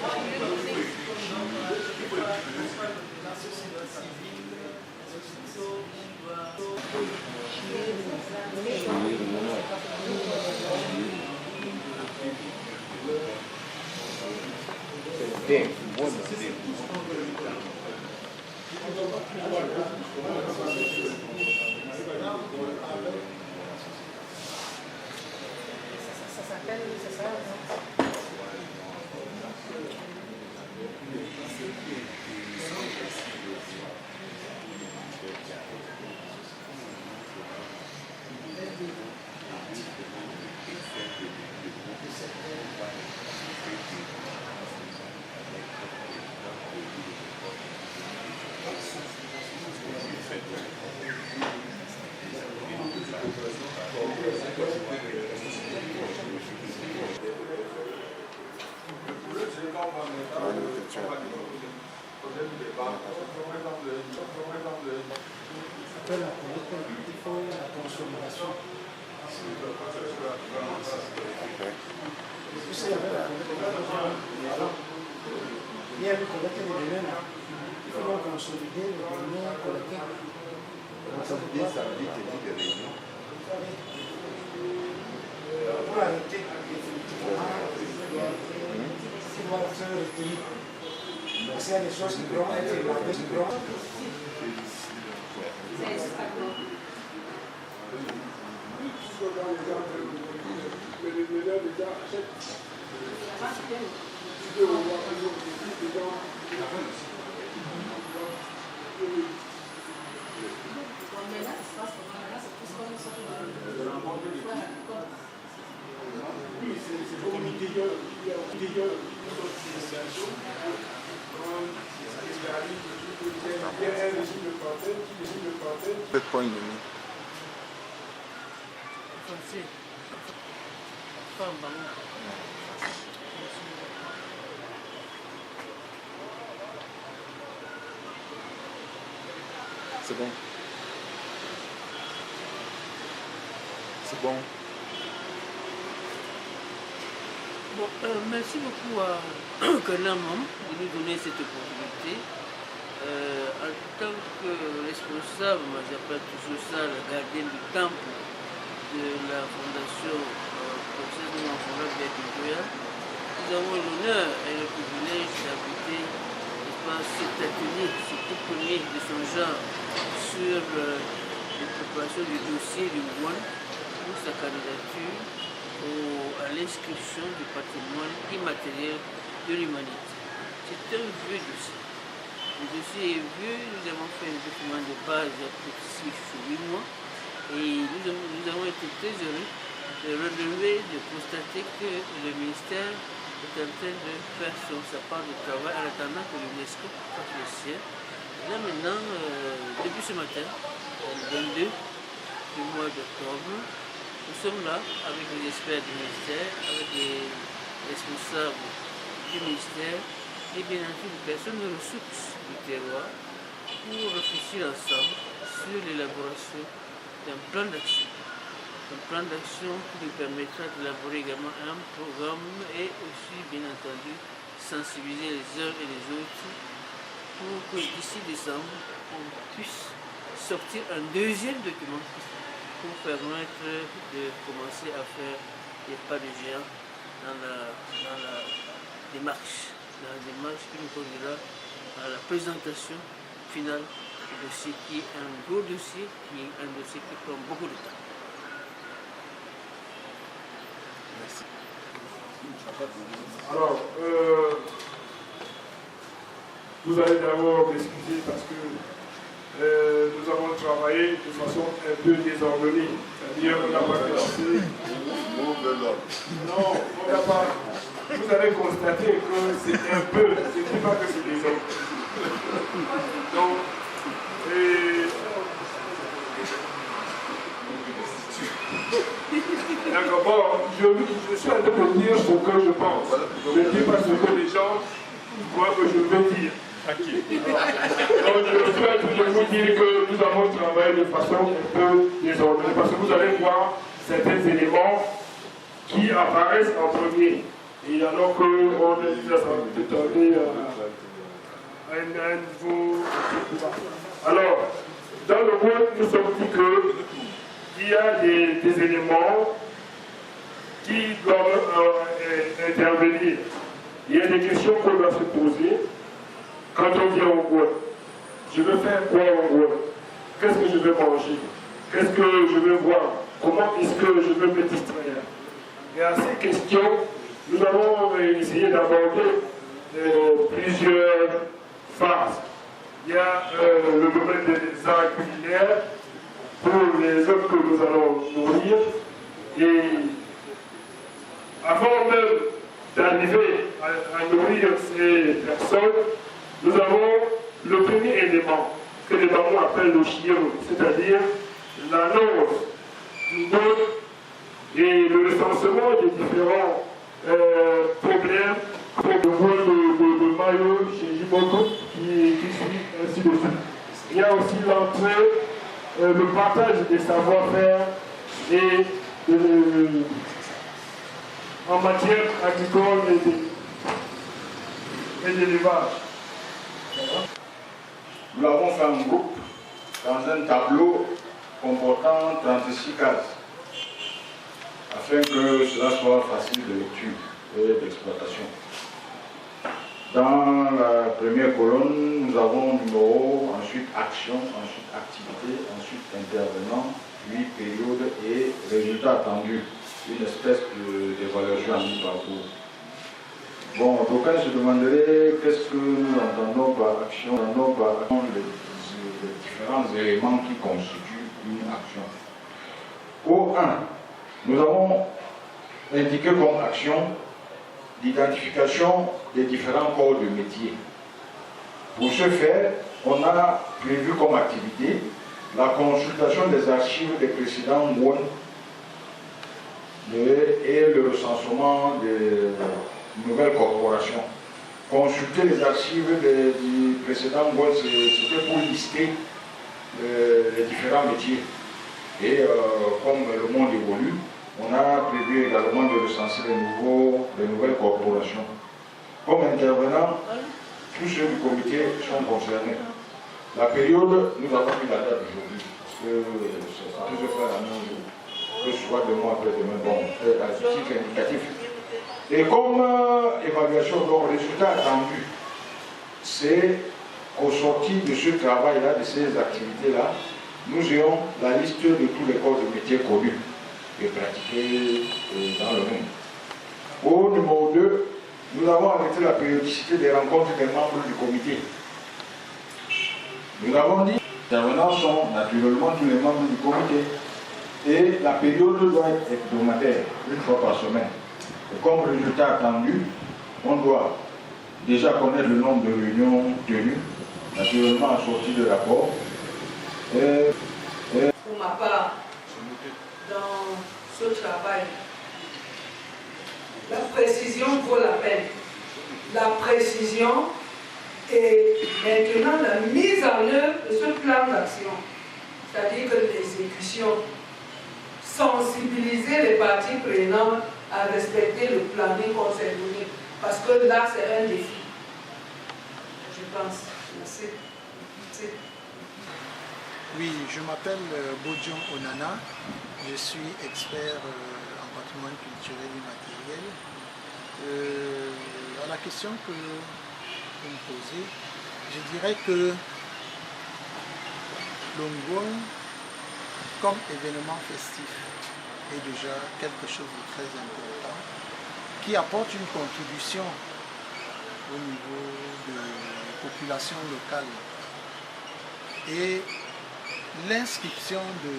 C'est bon. C'est bon. Bon, merci beaucoup à Kanamam de nous donner cette opportunité. En tant que responsable, moi j'appelle toujours ça la gardienne du temple de la Fondation Princesse Mouamfoula Biakidoya, nous avons l'honneur et le privilège d'abriter cet atelier, ce tout premier de son genre sur la préparation du dossier du Gouane pour sa candidature à l'inscription du patrimoine immatériel de l'humanité. C'est un vieux dossier. Le dossier est vieux, nous avons fait un document de base pour 6 ou 8 mois et nous avons été très heureux de relever, de constater que le ministère est en train de faire sa part de travail en attendant que l'UNESCO fasse le sien. Et là maintenant, depuis ce matin, le 22 du mois d'octobre, nous sommes là avec les experts du ministère, avec les responsables du ministère et bien entendu les personnes de ressources du terroir pour réfléchir ensemble sur l'élaboration d'un plan d'action. Un plan d'action qui nous permettra d'élaborer également un programme et aussi bien entendu sensibiliser les uns et les autres pour que d'ici décembre on puisse sortir un deuxième document pour permettre de commencer à faire des pas de géant dans la démarche qui nous conduira à la présentation finale du dossier qui est un gros dossier, qui est un dossier qui prend beaucoup de temps. Merci. Alors, vous allez d'abord m'excuser parce que nous avons travaillé de façon un peu désordonnée. C'est-à-dire qu'on n'a pas classé. Non, on n'a pas. Vous allez constater que c'est un peu, je ne dis pas que c'est désordonné. Donc, d'accord, bon, je suis en train de dire ce que je pense. Je ne dis pas ce que les gens croient que je veux dire. Donc je suis en train de vous dire que nous avons travaillé de façon un peu désordonnée parce que vous allez voir certains éléments qui apparaissent en premier. Et il y en a qu'on est tout à un niveau. Alors, dans le monde, nous sommes dit qu'il y a des éléments qui doivent intervenir. Il y a des questions qu'on doit se poser quand on vient au bois. Je veux faire quoi au bois? Qu'est-ce que je veux manger? Qu'est-ce que je veux voir? Comment est-ce que je veux me distraire? Et à ces questions, nous avons essayé d'aborder plusieurs phases. Il y a le domaine des arts culinaires pour les hommes que nous allons nourrir. Et avant même d'arriver à nourrir ces personnes, nous avons le premier élément que les Bamous appellent le chiro, c'est-à-dire l'annonce du vote et le recensement des différents problèmes pour le vol de maillot chez Jimoto qui suit ainsi de suite. Il y a aussi l'entrée, le partage des savoir-faire et en matière agricole et d'élevage. Nous avons fait un groupe dans un tableau comportant 36 cases afin que cela soit facile de lecture et d'exploitation. Dans la première colonne, nous avons numéro, ensuite action, ensuite activité, ensuite intervenant, puis période et résultat attendu. Une espèce d'évaluation à mi-parcours. Bon, d'aucuns se demanderaient qu'est-ce que nous entendons par action, les différents éléments qui constituent une action. Au 1, nous avons indiqué comme action l'identification des différents corps de métier. Pour ce faire, on a prévu comme activité la consultation des archives des précédents WON et le recensement des nouvelles corporations. Consulter les archives du précédent WON, c'était pour lister les différents métiers. Et comme le monde évolue, on a prévu également de recenser les nouvelles corporations. Comme intervenants, tous ceux du comité sont concernés. La période, nous avons mis la date d'aujourd'hui, parce que ça peut se faire à même jour, que ce soit demain après-demain, bon, c'est un titre indicatif. Et comme évaluation, donc résultat attendu, c'est qu'au sortir de ce travail-là, de ces activités-là, nous ayons la liste de tous les corps de métiers connus. est pratiquée dans le monde. Au numéro 2, nous avons arrêté la périodicité des rencontres des membres du comité. Nous avons dit que les intervenants sont naturellement tous les membres du comité et la période doit être hebdomadaire, une fois par semaine. Et comme résultat attendu, on doit déjà connaître le nombre de réunions tenues, naturellement assorti de rapport. Pour ma part, dans ce travail, la précision vaut la peine. La précision et maintenant la mise en œuvre de ce plan d'action, c'est-à-dire que l'exécution, sensibiliser les parties prenantes à respecter le planning qu'on s'est donné, parce que là c'est un défi, je pense. Merci. Oui, je m'appelle Bodjon Onana, je suis expert en patrimoine culturel immatériel. À la question que vous me posez, je dirais que l'Ongwon, comme événement festif, est déjà quelque chose de très important, qui apporte une contribution au niveau de la population locale. Et l'inscription de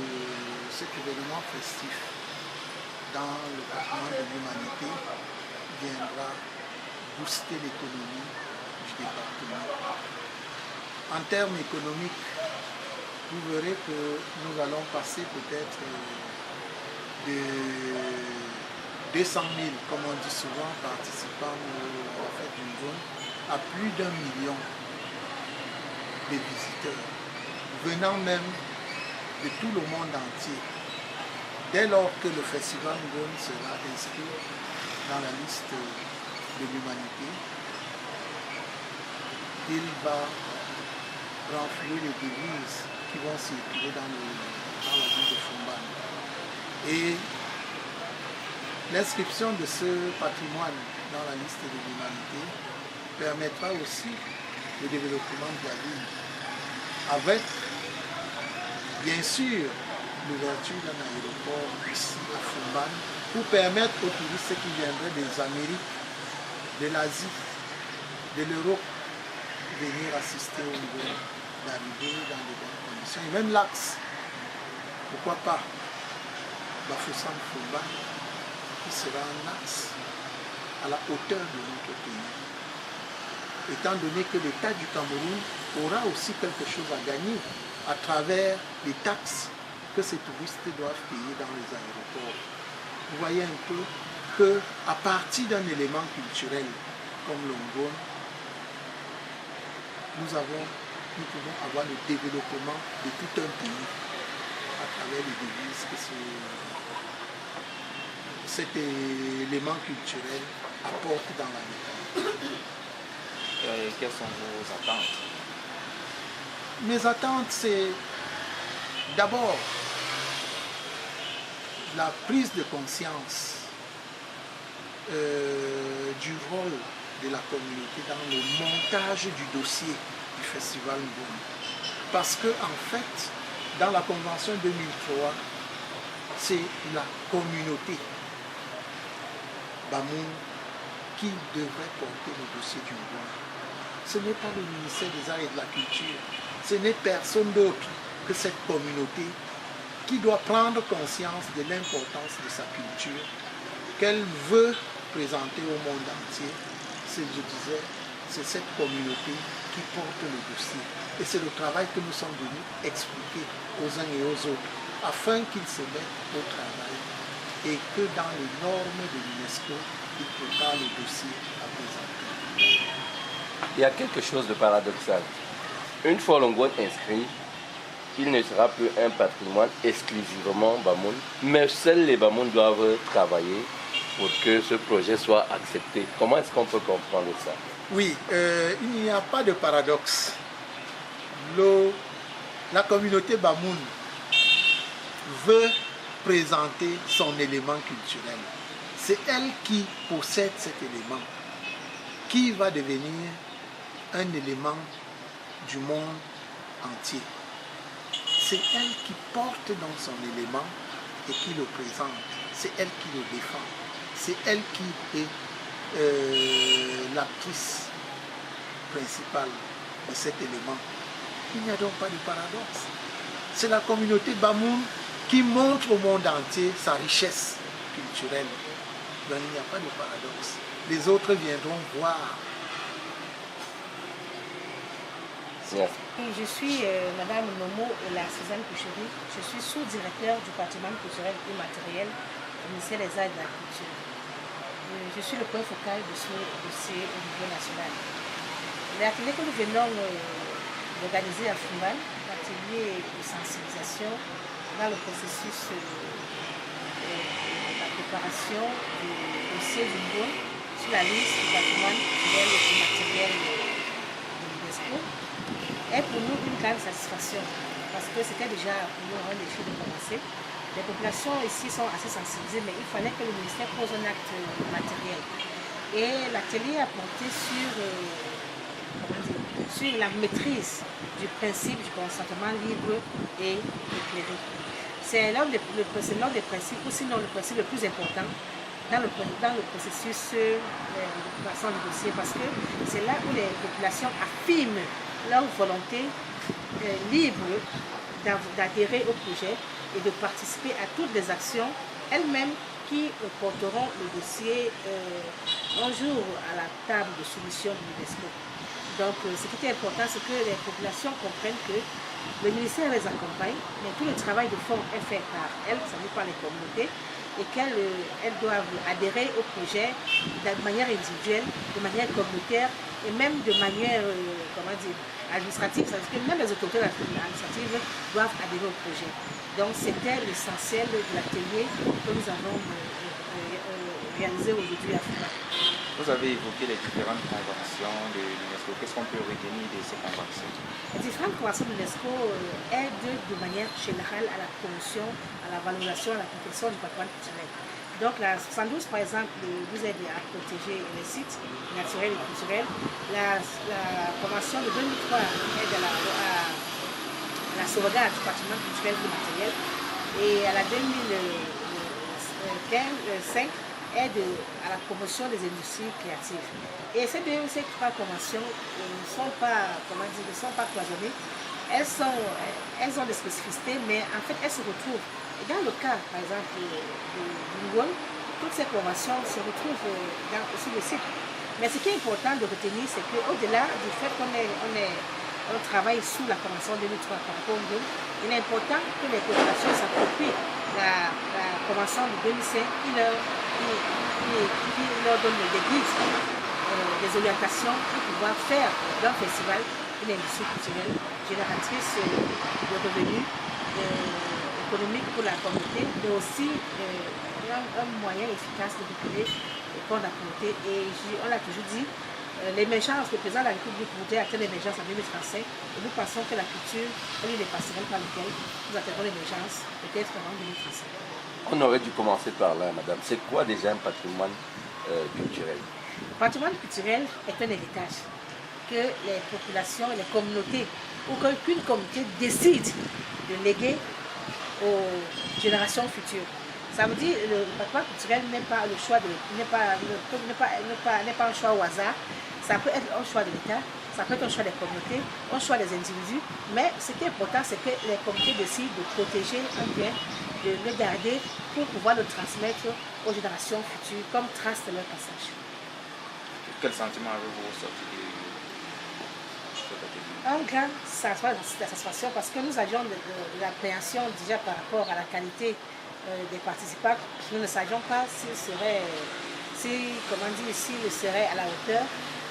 cet événement festif dans le patrimoine de l'humanité viendra booster l'économie du département. En termes économiques, vous verrez que nous allons passer peut-être de 200 000, comme on dit souvent, participants à la fête du Ngwon, à plus d'1 million de visiteurs, venant même de tout le monde entier. Dès lors que le festival Ngwon sera inscrit dans la liste de l'humanité, il va renflouer les devises qui vont circuler dans la ville de Fumban. Et l'inscription de ce patrimoine dans la liste de l'humanité permettra aussi le développement de la ville, avec bien sûr l'ouverture d'un aéroport ici à Fumban pour permettre aux touristes qui viendraient des Amériques, de l'Asie, de l'Europe, de venir assister au Ngwon, d'arriver dans de bonnes conditions. Et même l'axe, pourquoi pas, Bafoussam Fumban, qui sera un axe à la hauteur de notre pays. Étant donné que l'État du Cameroun aura aussi quelque chose à gagner à travers les taxes que ces touristes doivent payer dans les aéroports. Vous voyez un peu qu'à partir d'un élément culturel comme le Ngwon, nous pouvons avoir le développement de tout un pays à travers les devises que cet élément culturel apporte dans la méthode. Quelles sont vos attentes? Mes attentes, c'est d'abord la prise de conscience du rôle de la communauté dans le montage du dossier du Festival Ngwon. Parce que, en fait, dans la Convention 2003, c'est la communauté Bamoun qui devrait porter le dossier du Ngwon. Ce n'est pas le ministère des Arts et de la Culture, ce n'est personne d'autre que cette communauté qui doit prendre conscience de l'importance de sa culture, qu'elle veut présenter au monde entier. Je disais, c'est cette communauté qui porte le dossier. Et c'est le travail que nous sommes venus expliquer aux uns et aux autres, afin qu'ils se mettent au travail et que dans les normes de l'UNESCO, ils préparent le dossier à présenter. Il y a quelque chose de paradoxal. Une fois le Ngwon inscrit, il ne sera plus un patrimoine exclusivement Bamoun, mais seuls les Bamoun doivent travailler pour que ce projet soit accepté. Comment est-ce qu'on peut comprendre ça? Oui, il n'y a pas de paradoxe. La communauté Bamoun veut présenter son élément culturel. C'est elle qui possède cet élément, qui va devenir un élément du monde entier. C'est elle qui porte dans son élément et qui le présente. C'est elle qui le défend. C'est elle qui est l'actrice principale de cet élément. Il n'y a donc pas de paradoxe. C'est la communauté Bamoun qui montre au monde entier sa richesse culturelle. Donc il n'y a pas de paradoxe. Les autres viendront voir. Je suis Madame Nomo la Suzanne Coucherie. Je suis sous-directeur du patrimoine culturel immatériel au ministère des Arts et de la Culture. Je suis le point focal de ce dossier au niveau national. L'atelier que nous venons d'organiser à Fumban, l'atelier de sensibilisation dans le processus de la préparation du dossier du Ngoon sur la liste du patrimoine culturel et immatériel de l'UNESCO est pour nous une grande satisfaction parce que c'était déjà pour nous un défi de commencer. Les populations ici sont assez sensibilisées, mais il fallait que le ministère pose un acte matériel. Et l'atelier a porté sur la maîtrise du principe du consentement libre et éclairé. C'est l'un des principes, ou sinon le principe le plus important dans le processus de préparation du dossier, parce que c'est là où les populations affirment leur volonté libre d'adhérer au projet et de participer à toutes les actions elles-mêmes qui porteront le dossier un jour à la table de solution de l'UNESCO. Donc ce qui est important, c'est que les populations comprennent que le ministère les accompagne, mais tout le travail de fond est fait par elles, ça veut dire par les communautés, et qu'elles doivent adhérer au projet de manière individuelle, de manière communautaire et même de manière administrative. Ça veut dire que même les autorités administratives doivent adhérer au projet. Donc c'était l'essentiel de l'atelier que nous avons réalisé aujourd'hui à Fumban. Vous avez évoqué les différentes conventions de l'UNESCO. Qu'est-ce qu'on peut retenir de ces conventions? Les différentes conventions de l'UNESCO aident de manière générale à la promotion, à la valorisation, à la protection du patrimoine culturel. Donc la 72 par exemple vous aide à protéger les sites naturels et culturels. La convention de 2003 aide à la sauvegarde du patrimoine culturel et matériel. Et à la 2005 aide à la promotion des industries créatives. Et ces trois conventions ne sont pas cloisonnées. Elles ont des spécificités, mais en fait elles se retrouvent. Et dans le cas, par exemple, du Ngoon, toutes ces conventions se retrouvent sur le site. Mais ce qui est important de retenir, c'est qu'au-delà du fait qu'on travaille sous la convention 2003 par rapport au Ngoon, il est important que les populations s'approprient la convention de 2005 qui leur donne des guides, des orientations pour pouvoir faire d'un festival une industrie culturelle génératrice de revenus économiques pour la communauté, mais aussi un moyen efficace de réguler les fonds de la communauté. Et on l'a toujours dit, l'émergence, le président de la République voudrait atteindre l'émergence en 2035, et nous pensons que la culture est l'une des passerelles par lesquelles nous atteindrons l'émergence peut-être avant 2035. On aurait dû commencer par là, madame. C'est quoi déjà un patrimoine culturel? Le patrimoine culturel est un héritage que les populations et les communautés, ou qu'une communauté décide de léguer aux générations futures. Ça veut dire que le patrimoine culturel n'est pas le choix n'est pas un choix au hasard. Ça peut être un choix de l'État, ça peut être un choix des communautés, un choix des individus, mais ce qui est important, c'est que les communautés décident de protéger un bien, de le garder pour pouvoir le transmettre aux générations futures comme trace de leur passage. Quel sentiment avez-vous ressorti de cette atelier? Un grand satisfaction parce que nous avions de l'appréhension déjà par rapport à la qualité des participants. Nous ne savions pas s'ils seraient à la hauteur.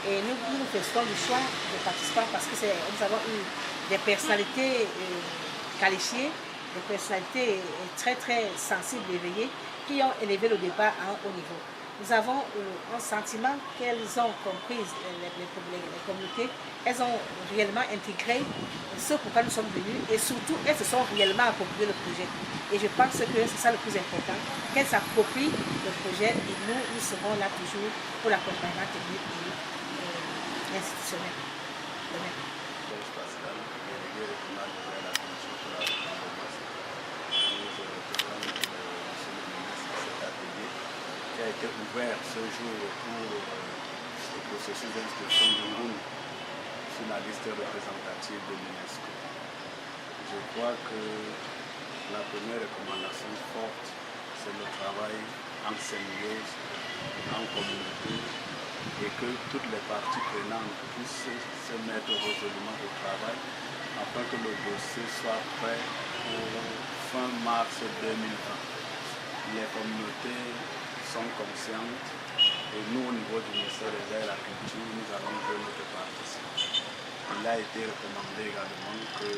Et nous faisons du choix des participants parce que nous avons eu des personnalités qualifiées, des personnalités très très sensibles et éveillées qui ont élevé le débat à un haut niveau. Nous avons un sentiment qu'elles ont compris les communautés, elles ont réellement intégré ce pourquoi nous sommes venus et surtout elles se sont réellement appropriées le projet. Et je pense que c'est ça le plus important, qu'elles s'approprient le projet et nous serons là toujours pour l'accompagnement technique et institutionnel. été ouvert ce jour pour le processus d'inscription de Ngoun sur la liste représentative de l'UNESCO. Je crois que la première recommandation forte, c'est le travail en symbiose, en communauté, et que toutes les parties prenantes puissent se mettre résolument au travail afin que le dossier soit prêt pour fin mars 2020. Les communautés sont conscientes et nous, au niveau du ministère des Arts et de la Culture, nous allons jouer notre participation. Il a été recommandé également que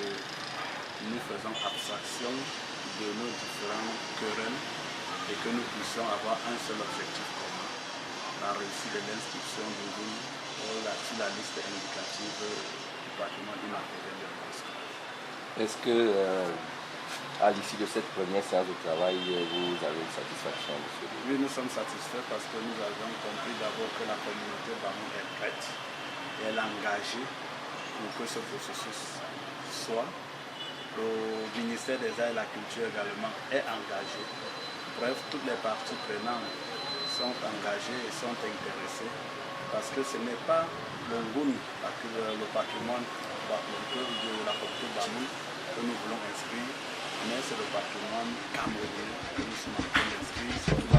nous faisons abstraction de nos différents querelles et que nous puissions avoir un seul objectif commun, la réussite de l'inscription du Ngoun sur la liste indicative du patrimoine immatériel de l'UNESCO. Est-ce que, à l'issue de cette première séance de travail, vous avez une satisfaction de ce livre? Oui, nous sommes satisfaits parce que nous avions compris d'abord que la communauté Bamou est prête et elle est engagée pour que ce processus soit. Le ministère des Arts et de la Culture également est engagé. Bref, toutes les parties prenantes sont engagées et sont intéressées parce que ce n'est pas le Ngoun, le patrimoine de la communauté Bamou que nous voulons inscrire, mais c'est le patrimoine camerounais que nous sommes en train d'inscrire.